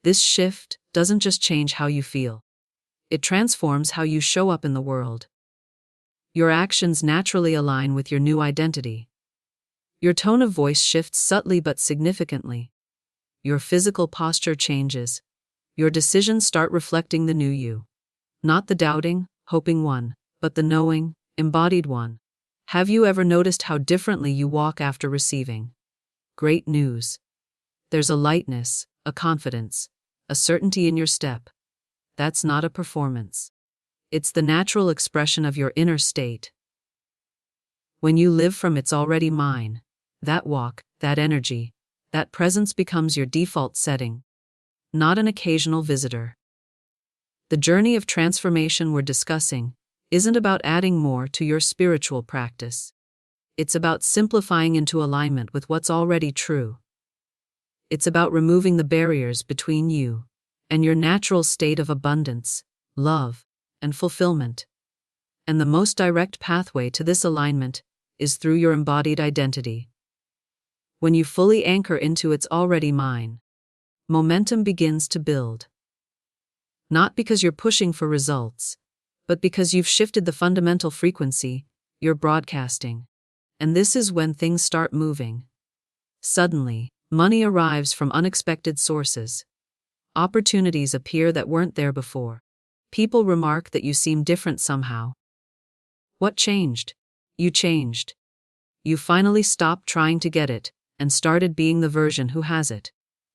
This shift doesn't just change how you feel. It transforms how you show up in the world. Your actions naturally align with your new identity. Your tone of voice shifts subtly but significantly. Your physical posture changes. Your decisions start reflecting the new you. Not the doubting, hoping one, but the knowing, embodied one. Have you ever noticed how differently you walk after receiving great news? There's a lightness, a confidence, a certainty in your step. That's not a performance. It's the natural expression of your inner state. When you live from "it's already mine," that walk, that energy, that presence becomes your default setting, not an occasional visitor. The journey of transformation we're discussing isn't about adding more to your spiritual practice. It's about simplifying into alignment with what's already true. It's about removing the barriers between you and your natural state of abundance, love, and fulfillment. And the most direct pathway to this alignment is through your embodied identity. When you fully anchor into "it's already mine," momentum begins to build. Not because you're pushing for results, but because you've shifted the fundamental frequency you're broadcasting. And this is when things start moving. Suddenly, money arrives from unexpected sources. Opportunities appear that weren't there before. People remark that you seem different somehow. What changed? You changed. You finally stopped trying to get it and started being the version who has it.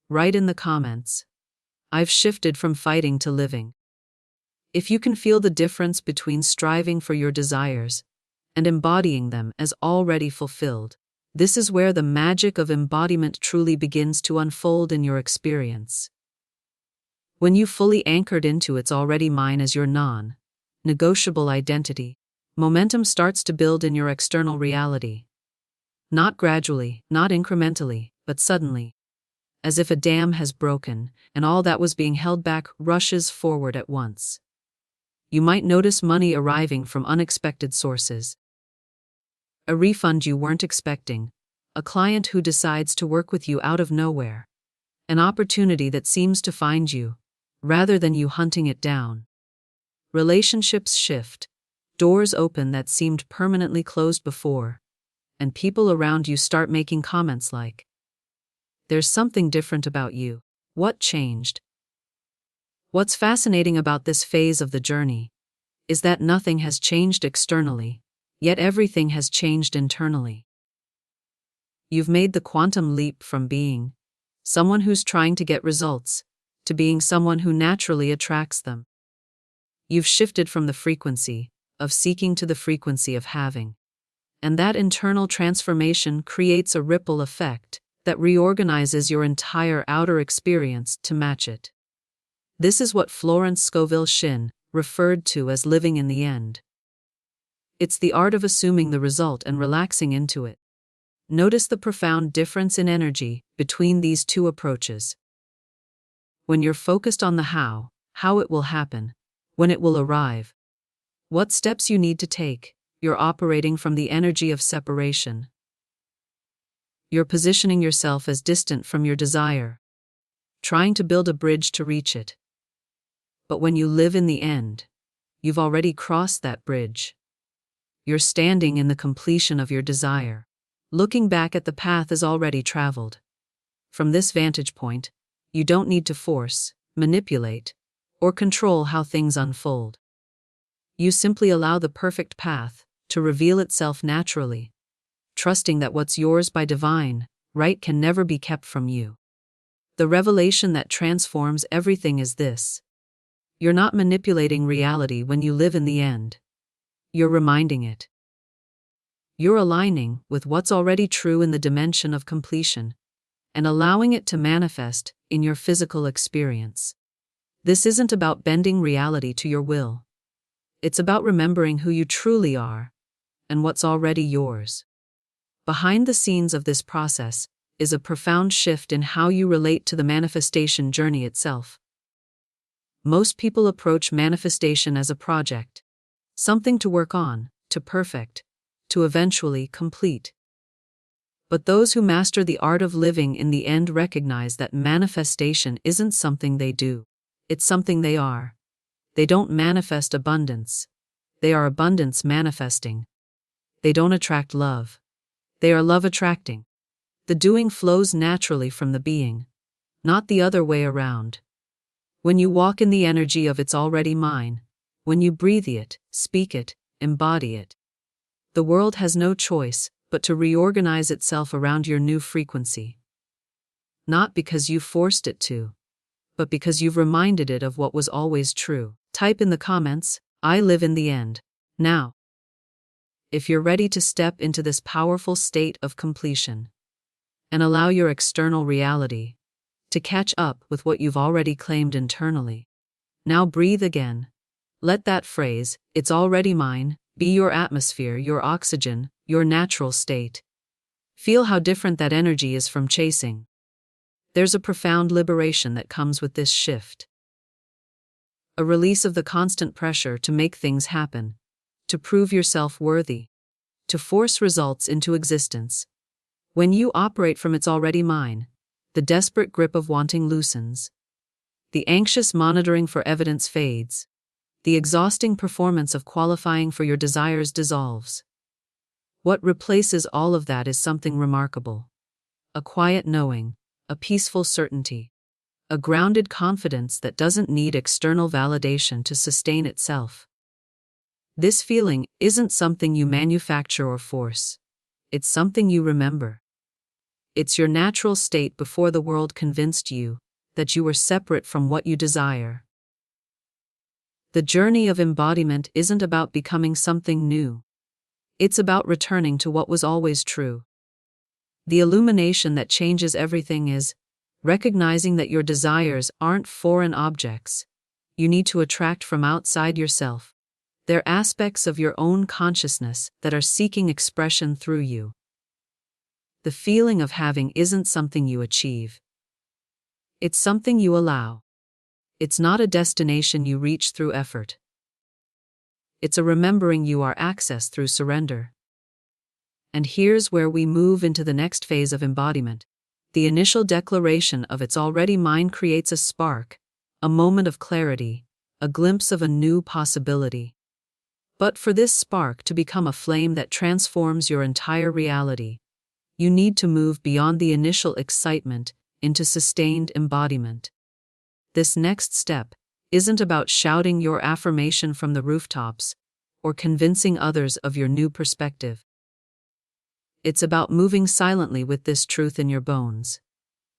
Write in the comments, "I've shifted from fighting to living." If you can feel the difference between striving for your desires and embodying them as already fulfilled, this is where the magic of embodiment truly begins to unfold in your experience. When you fully anchored into "it's already mine" as your non-negotiable identity, momentum starts to build in your external reality. Not gradually, not incrementally, but suddenly. As if a dam has broken, and all that was being held back rushes forward at once. You might notice money arriving from unexpected sources. A refund you weren't expecting, a client who decides to work with you out of nowhere, an opportunity that seems to find you, rather than you hunting it down. Relationships shift, doors open that seemed permanently closed before, and people around you start making comments like, "There's something different about you. What changed?" What's fascinating about this phase of the journey is that nothing has changed externally, Yet everything has changed internally. You've made the quantum leap from being someone who's trying to get results to being someone who naturally attracts them. You've shifted from the frequency of seeking to the frequency of having. And that internal transformation creates a ripple effect that reorganizes your entire outer experience to match it. This is what Florence Scovel Shinn referred to as living in the end. It's the art of assuming the result and relaxing into it. Notice the profound difference in energy between these two approaches. When you're focused on the how it will happen, when it will arrive, what steps you need to take, you're operating from the energy of separation. You're positioning yourself as distant from your desire, trying to build a bridge to reach it. But when you live in the end, you've already crossed that bridge. You're standing in the completion of your desire, looking back at the path as already traveled. From this vantage point, you don't need to force, manipulate, or control how things unfold. You simply allow the perfect path to reveal itself naturally, trusting that what's yours by divine right can never be kept from you. The revelation that transforms everything is this: you're not manipulating reality when you live in the end. You're reminding it. You're aligning with what's already true in the dimension of completion and allowing it to manifest in your physical experience. This isn't about bending reality to your will. It's about remembering who you truly are and what's already yours. Behind the scenes of this process is a profound shift in how you relate to the manifestation journey itself. Most people approach manifestation as a project, something to work on, to perfect, to eventually complete. But those who master the art of living in the end recognize that manifestation isn't something they do, it's something they are. They don't manifest abundance. They are abundance manifesting. They don't attract love. They are love attracting. The doing flows naturally from the being, not the other way around. When you walk in the energy of it's already mine, when you breathe it, speak it, embody it, the world has no choice but to reorganize itself around your new frequency. Not because you forced it to, but because you've reminded it of what was always true. Type in the comments, "I live in the end," now. If you're ready to step into this powerful state of completion and allow your external reality to catch up with what you've already claimed internally. Now breathe again. Let that phrase, "it's already mine," be your atmosphere, your oxygen, your natural state. Feel how different that energy is from chasing. There's a profound liberation that comes with this shift. A release of the constant pressure to make things happen, to prove yourself worthy, to force results into existence. When you operate from "it's already mine," the desperate grip of wanting loosens. The anxious monitoring for evidence fades. The exhausting performance of qualifying for your desires dissolves. What replaces all of that is something remarkable. A quiet knowing, a peaceful certainty, a grounded confidence that doesn't need external validation to sustain itself. This feeling isn't something you manufacture or force. It's something you remember. It's your natural state before the world convinced you that you were separate from what you desire. The journey of embodiment isn't about becoming something new. It's about returning to what was always true. The illumination that changes everything is recognizing that your desires aren't foreign objects you need to attract from outside yourself. They're aspects of your own consciousness that are seeking expression through you. The feeling of having isn't something you achieve. It's something you allow. It's not a destination you reach through effort. It's a remembering you are accessed through surrender. And here's where we move into the next phase of embodiment. The initial declaration of "it's already mine" creates a spark, a moment of clarity, a glimpse of a new possibility. But for this spark to become a flame that transforms your entire reality, you need to move beyond the initial excitement into sustained embodiment. This next step isn't about shouting your affirmation from the rooftops or convincing others of your new perspective. It's about moving silently with this truth in your bones.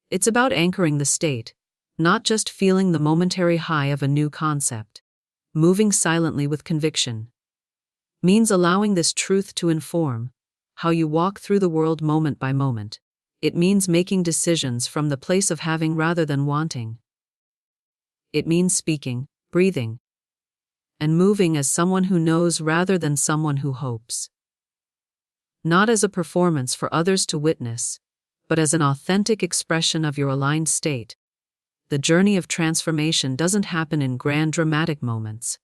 It's about anchoring the state, not just feeling the momentary high of a new concept. Moving silently with conviction means allowing this truth to inform how you walk through the world moment by moment. It means making decisions from the place of having rather than wanting. It means speaking, breathing, and moving as someone who knows rather than someone who hopes. Not as a performance for others to witness, but as an authentic expression of your aligned state. The journey of transformation doesn't happen in grand dramatic moments.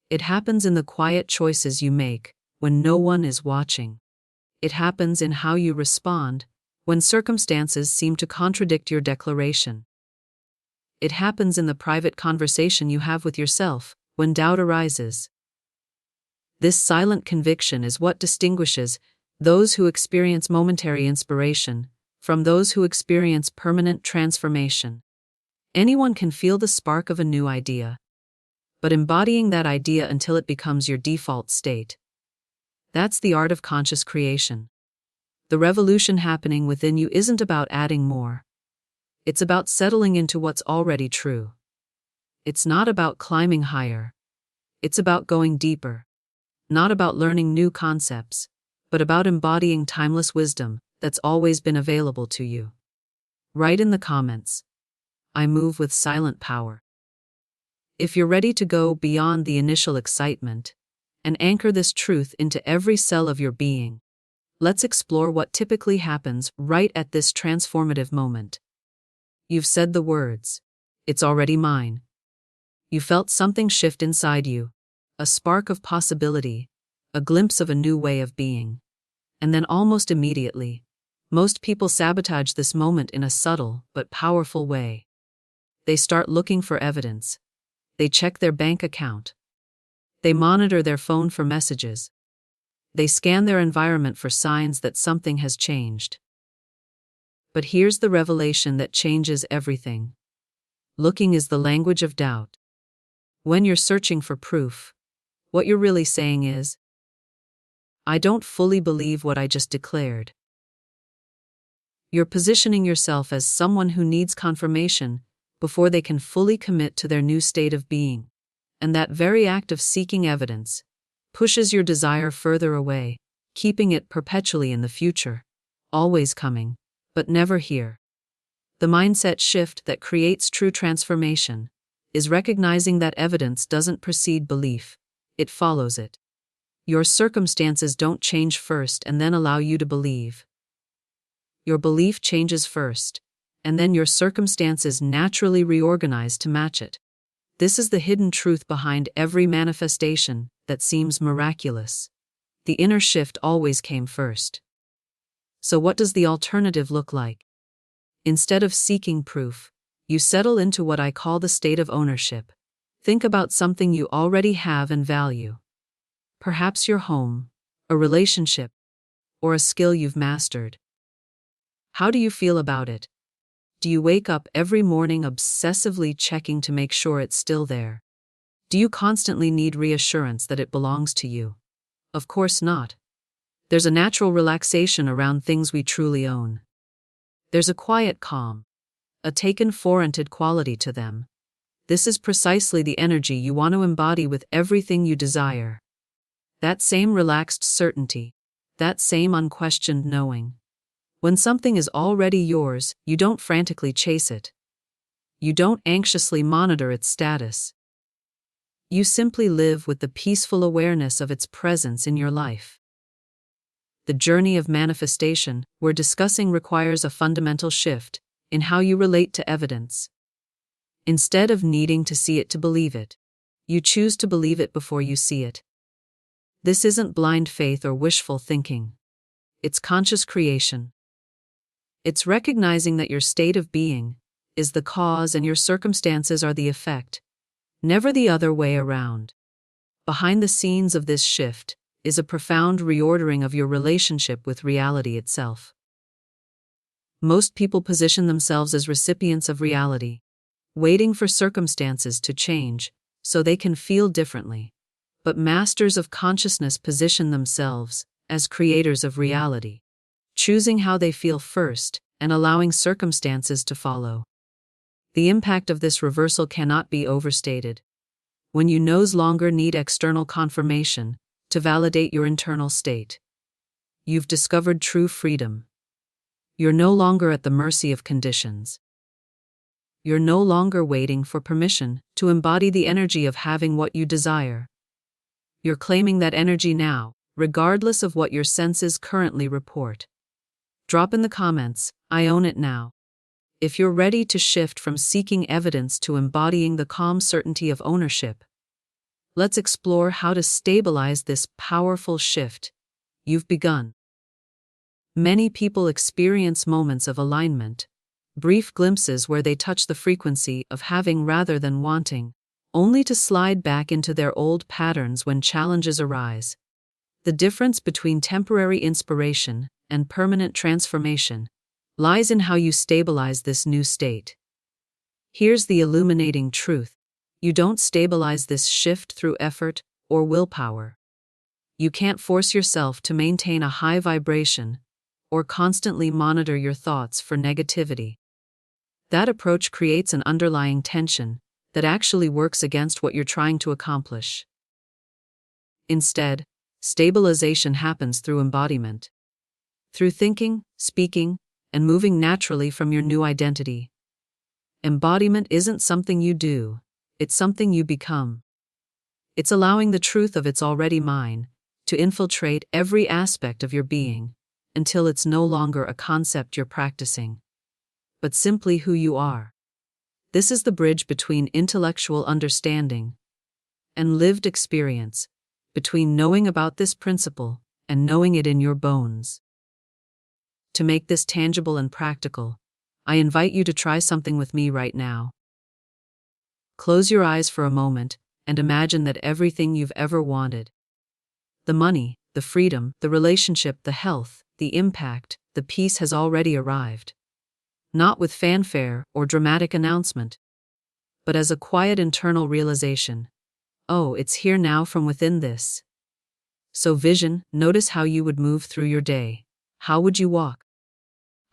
It happens in the quiet choices you make when no one is watching. It happens in how you respond when circumstances seem to contradict your declaration. It happens in the private conversation you have with yourself when doubt arises. This silent conviction is what distinguishes those who experience momentary inspiration from those who experience permanent transformation. Anyone can feel the spark of a new idea, but embodying that idea until it becomes your default state. That's the art of conscious creation. The revolution happening within you isn't about adding more. It's about settling into what's already true. It's not about climbing higher. It's about going deeper. Not about learning new concepts, but about embodying timeless wisdom that's always been available to you. Write in the comments, I move with silent power. If you're ready to go beyond the initial excitement and anchor this truth into every cell of your being, let's explore what typically happens right at this transformative moment. You've said the words, it's already mine. You felt something shift inside you, a spark of possibility, a glimpse of a new way of being. And then almost immediately, most people sabotage this moment in a subtle but powerful way. They start looking for evidence. They check their bank account. They monitor their phone for messages. They scan their environment for signs that something has changed. But here's the revelation that changes everything. Looking is the language of doubt. When you're searching for proof, what you're really saying is, I don't fully believe what I just declared. You're positioning yourself as someone who needs confirmation before they can fully commit to their new state of being. And that very act of seeking evidence pushes your desire further away, keeping it perpetually in the future, always coming, but never here. The mindset shift that creates true transformation is recognizing that evidence doesn't precede belief, it follows it. Your circumstances don't change first and then allow you to believe. Your belief changes first, and then your circumstances naturally reorganize to match it. This is the hidden truth behind every manifestation that seems miraculous. The inner shift always came first. So what does the alternative look like? Instead of seeking proof, you settle into what I call the state of ownership. Think about something you already have and value. Perhaps your home, a relationship, or a skill you've mastered. How do you feel about it? Do you wake up every morning obsessively checking to make sure it's still there? Do you constantly need reassurance that it belongs to you? Of course not. There's a natural relaxation around things we truly own. There's a quiet calm, a taken-for-granted quality to them. This is precisely the energy you want to embody with everything you desire. That same relaxed certainty, that same unquestioned knowing. When something is already yours, you don't frantically chase it. You don't anxiously monitor its status. You simply live with the peaceful awareness of its presence in your life. The journey of manifestation we're discussing requires a fundamental shift in how you relate to evidence. Instead of needing to see it to believe it, you choose to believe it before you see it. This isn't blind faith or wishful thinking. It's conscious creation. It's recognizing that your state of being is the cause and your circumstances are the effect, never the other way around. Behind the scenes of this shift is a profound reordering of your relationship with reality itself. Most people position themselves as recipients of reality, waiting for circumstances to change so they can feel differently. But masters of consciousness position themselves as creators of reality, choosing how they feel first and allowing circumstances to follow. The impact of this reversal cannot be overstated. When you no longer need external confirmation to validate your internal state, you've discovered true freedom. You're no longer at the mercy of conditions. You're no longer waiting for permission to embody the energy of having what you desire. You're claiming that energy now, regardless of what your senses currently report. Drop in the comments, "I own it now," if you're ready to shift from seeking evidence to embodying the calm certainty of ownership. Let's explore how to stabilize this powerful shift you've begun. Many people experience moments of alignment, brief glimpses where they touch the frequency of having rather than wanting, only to slide back into their old patterns when challenges arise. The difference between temporary inspiration and permanent transformation lies in how you stabilize this new state. Here's the illuminating truth: you don't stabilize this shift through effort or willpower. You can't force yourself to maintain a high vibration or constantly monitor your thoughts for negativity. That approach creates an underlying tension that actually works against what you're trying to accomplish. Instead, stabilization happens through embodiment. Through thinking, speaking, and moving naturally from your new identity. Embodiment isn't something you do, it's something you become. It's allowing the truth of "it's already mine" to infiltrate every aspect of your being, until it's no longer a concept you're practicing, but simply who you are. This is the bridge between intellectual understanding and lived experience, between knowing about this principle and knowing it in your bones. To make this tangible and practical, I invite you to try something with me right now. Close your eyes for a moment and imagine that everything you've ever wanted, the money, the freedom, the relationship, the health, the impact, the peace, has already arrived. Not with fanfare or dramatic announcement, but as a quiet internal realization. Oh, it's here now from within this. So notice how you would move through your day. How would you walk?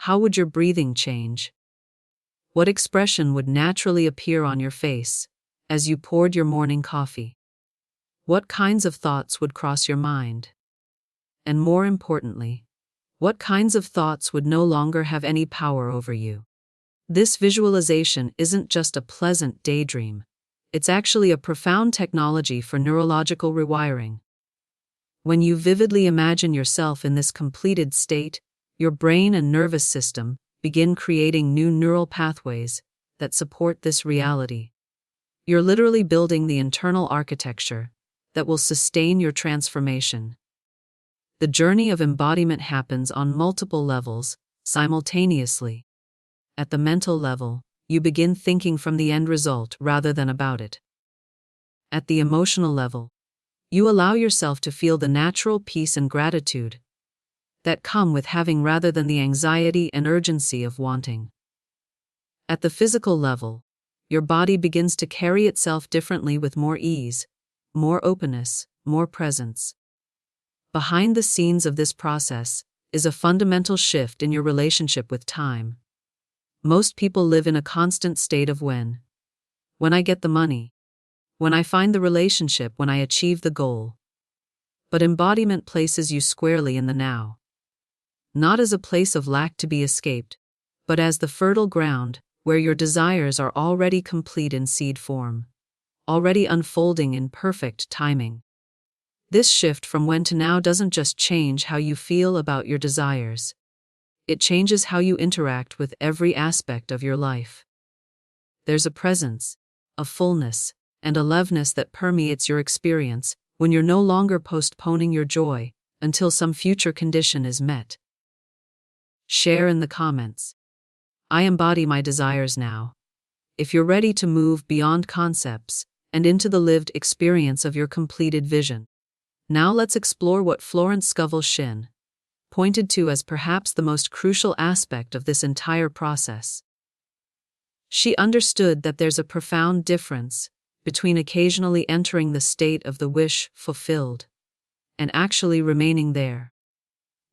How would your breathing change? What expression would naturally appear on your face as you poured your morning coffee? What kinds of thoughts would cross your mind? And more importantly, what kinds of thoughts would no longer have any power over you? This visualization isn't just a pleasant daydream. It's actually a profound technology for neurological rewiring. When you vividly imagine yourself in this completed state, your brain and nervous system begin creating new neural pathways that support this reality. You're literally building the internal architecture that will sustain your transformation. The journey of embodiment happens on multiple levels, simultaneously. At the mental level, you begin thinking from the end result rather than about it. At the emotional level, you allow yourself to feel the natural peace and gratitude that come with having rather than the anxiety and urgency of wanting. At the physical level, your body begins to carry itself differently with more ease, more openness, more presence. Behind the scenes of this process is a fundamental shift in your relationship with time. Most people live in a constant state of when I get the money, when I find the relationship, when I achieve the goal. But embodiment places you squarely in the now. Not as a place of lack to be escaped, but as the fertile ground where your desires are already complete in seed form, already unfolding in perfect timing. This shift from when to now doesn't just change how you feel about your desires. It changes how you interact with every aspect of your life. There's a presence, a fullness, and a loveness that permeates your experience when you're no longer postponing your joy until some future condition is met. Share in the comments. I embody my desires now. If you're ready to move beyond concepts and into the lived experience of your completed vision. Now let's explore what Florence Scovel Shinn pointed to as perhaps the most crucial aspect of this entire process. She understood that there's a profound difference between occasionally entering the state of the wish fulfilled and actually remaining there.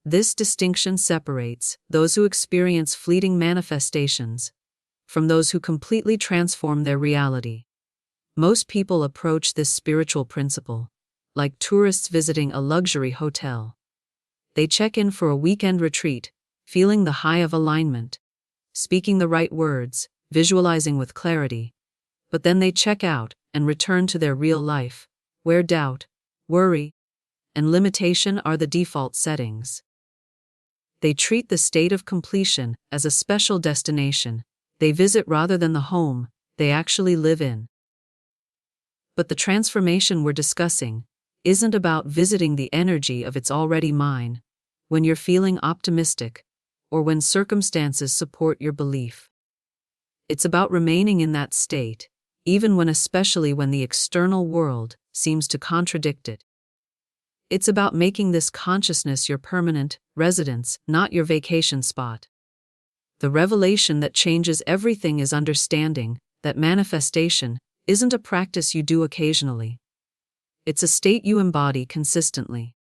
This distinction separates those who experience fleeting manifestations from those who completely transform their reality. Most people approach this spiritual principle like tourists visiting a luxury hotel. They check in for a weekend retreat, feeling the high of alignment, speaking the right words, visualizing with clarity, but then they check out and return to their real life, where doubt, worry, and limitation are the default settings. They treat the state of completion as a special destination they visit rather than the home they actually live in. But the transformation we're discussing isn't about visiting the energy of it's already mine when you're feeling optimistic or when circumstances support your belief. It's about remaining in that state, especially when the external world seems to contradict it. It's about making this consciousness your permanent residence, not your vacation spot. The revelation that changes everything is understanding that manifestation isn't a practice you do occasionally. It's a state you embody consistently.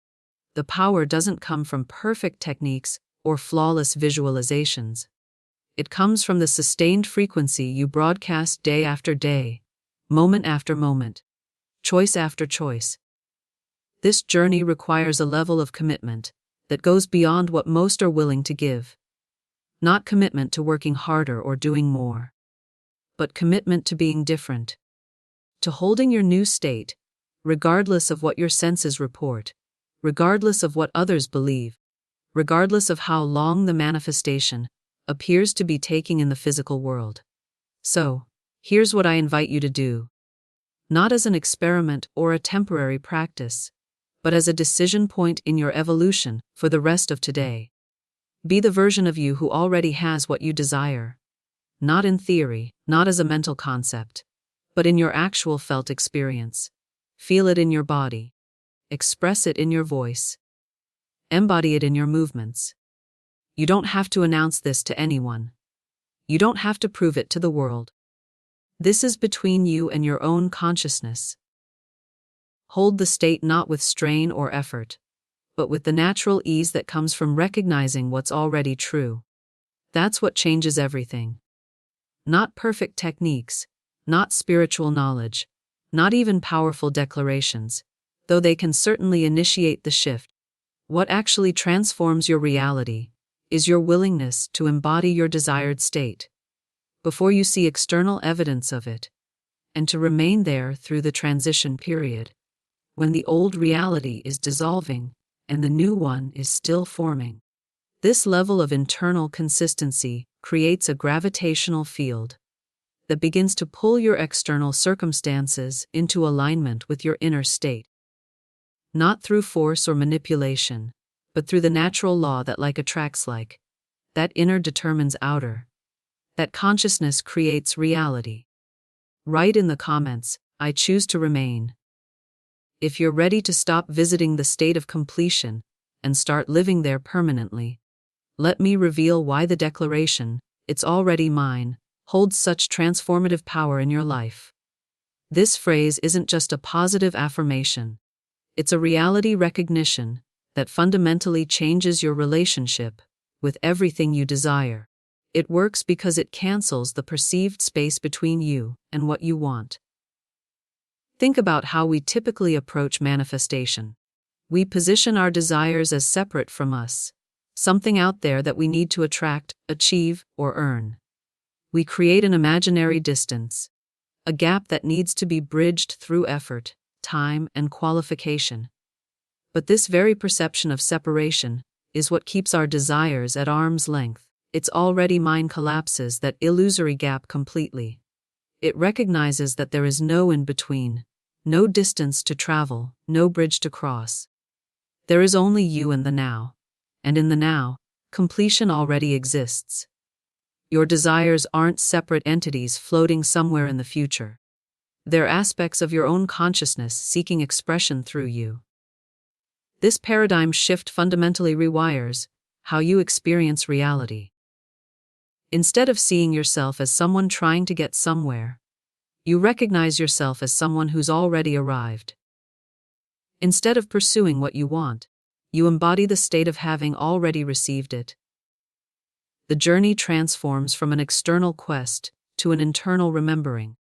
The power doesn't come from perfect techniques or flawless visualizations. It comes from the sustained frequency you broadcast day after day, moment after moment, choice after choice. This journey requires a level of commitment that goes beyond what most are willing to give. Not commitment to working harder or doing more, but commitment to being different, to holding your new state, regardless of what your senses report, regardless of what others believe, regardless of how long the manifestation appears to be taking in the physical world. So, here's what I invite you to do. Not as an experiment or a temporary practice, but as a decision point in your evolution for the rest of today. Be the version of you who already has what you desire. Not in theory, not as a mental concept, but in your actual felt experience. Feel it in your body. Express it in your voice. Embody it in your movements. You don't have to announce this to anyone. You don't have to prove it to the world. This is between you and your own consciousness. Hold the state not with strain or effort, but with the natural ease that comes from recognizing what's already true. That's what changes everything. Not perfect techniques, not spiritual knowledge, not even powerful declarations, though they can certainly initiate the shift. What actually transforms your reality is your willingness to embody your desired state before you see external evidence of it, and to remain there through the transition period, when the old reality is dissolving and the new one is still forming. This level of internal consistency creates a gravitational field that begins to pull your external circumstances into alignment with your inner state. Not through force or manipulation, but through the natural law that like attracts like. That inner determines outer. That consciousness creates reality. Write in the comments, I choose to remain. If you're ready to stop visiting the state of completion and start living there permanently, let me reveal why the declaration, it's already mine, holds such transformative power in your life. This phrase isn't just a positive affirmation. It's a reality recognition that fundamentally changes your relationship with everything you desire. It works because it cancels the perceived space between you and what you want. Think about how we typically approach manifestation. We position our desires as separate from us, something out there that we need to attract, achieve, or earn. We create an imaginary distance, a gap that needs to be bridged through effort, time, and qualification. But this very perception of separation is what keeps our desires at arm's length. It's already mine collapses that illusory gap completely. It recognizes that there is no in-between, no distance to travel, no bridge to cross. There is only you and the now. And in the now, completion already exists. Your desires aren't separate entities floating somewhere in the future. They're aspects of your own consciousness seeking expression through you. This paradigm shift fundamentally rewires how you experience reality. Instead of seeing yourself as someone trying to get somewhere, You recognize yourself as someone who's already arrived. Instead of pursuing what you want, you embody the state of having already received it. The journey transforms from an external quest to an internal remembering.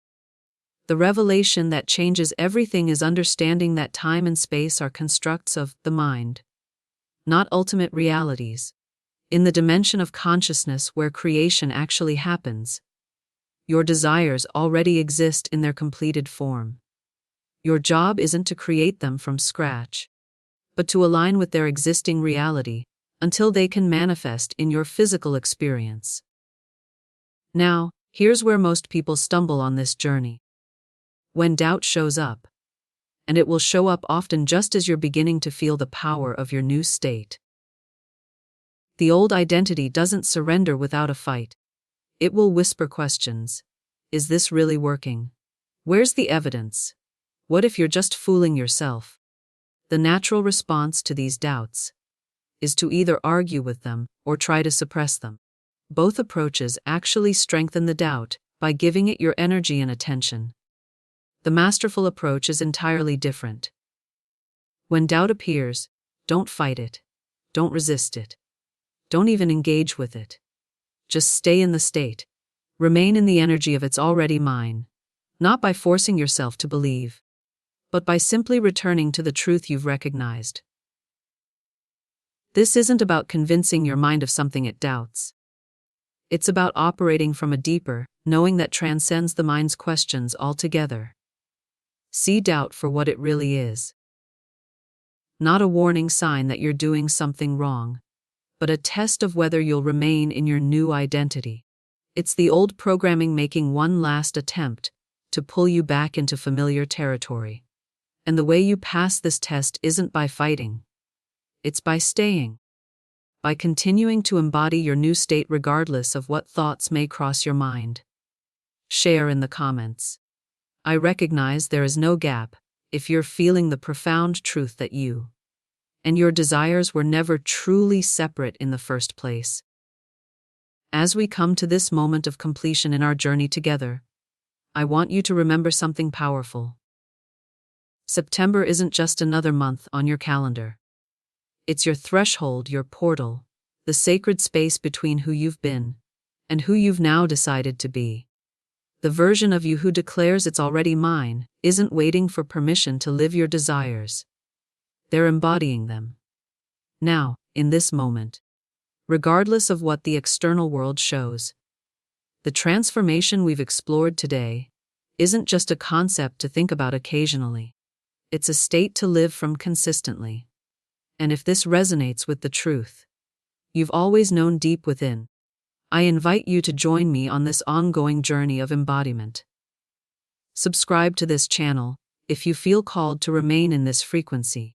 The revelation that changes everything is understanding that time and space are constructs of the mind, not ultimate realities. In the dimension of consciousness where creation actually happens, your desires already exist in their completed form. Your job isn't to create them from scratch, but to align with their existing reality until they can manifest in your physical experience. Now, here's where most people stumble on this journey. When doubt shows up, and it will show up often just as you're beginning to feel the power of your new state. The old identity doesn't surrender without a fight. It will whisper questions. Is this really working? Where's the evidence? What if you're just fooling yourself? The natural response to these doubts is to either argue with them or try to suppress them. Both approaches actually strengthen the doubt by giving it your energy and attention. The masterful approach is entirely different. When doubt appears, don't fight it. Don't resist it. Don't even engage with it. Just stay in the state. Remain in the energy of it's already mine. Not by forcing yourself to believe, but by simply returning to the truth you've recognized. This isn't about convincing your mind of something it doubts. It's about operating from a deeper, knowing that transcends the mind's questions altogether. See doubt for what it really is. Not a warning sign that you're doing something wrong, but a test of whether you'll remain in your new identity. It's the old programming making one last attempt to pull you back into familiar territory. And the way you pass this test isn't by fighting. It's by staying. By continuing to embody your new state regardless of what thoughts may cross your mind. Share in the comments. I recognize there is no gap if you're feeling the profound truth that you and your desires were never truly separate in the first place. As we come to this moment of completion in our journey together, I want you to remember something powerful. September isn't just another month on your calendar. It's your threshold, your portal, the sacred space between who you've been and who you've now decided to be. The version of you who declares it's already mine isn't waiting for permission to live your desires. They're embodying them. Now, in this moment, regardless of what the external world shows, the transformation we've explored today isn't just a concept to think about occasionally. It's a state to live from consistently. And if this resonates with the truth you've always known deep within, I invite you to join me on this ongoing journey of embodiment. Subscribe to this channel if you feel called to remain in this frequency,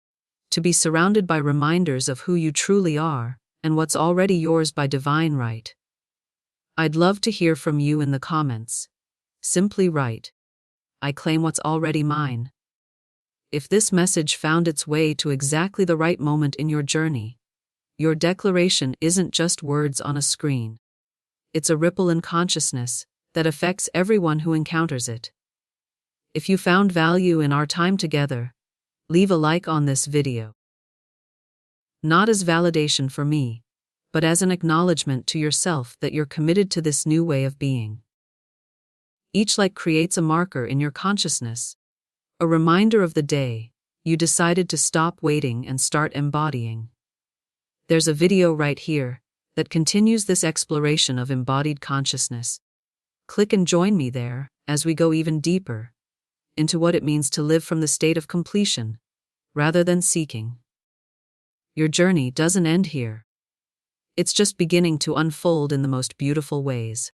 to be surrounded by reminders of who you truly are and what's already yours by divine right. I'd love to hear from you in the comments. Simply write, "I claim what's already mine." If this message found its way to exactly the right moment in your journey, your declaration isn't just words on a screen. It's a ripple in consciousness that affects everyone who encounters it. If you found value in our time together, leave a like on this video. Not as validation for me, but as an acknowledgement to yourself that you're committed to this new way of being. Each like creates a marker in your consciousness, a reminder of the day you decided to stop waiting and start embodying. There's a video right here that continues this exploration of embodied consciousness. Click and join me there as we go even deeper into what it means to live from the state of completion rather than seeking. Your journey doesn't end here. It's just beginning to unfold in the most beautiful ways.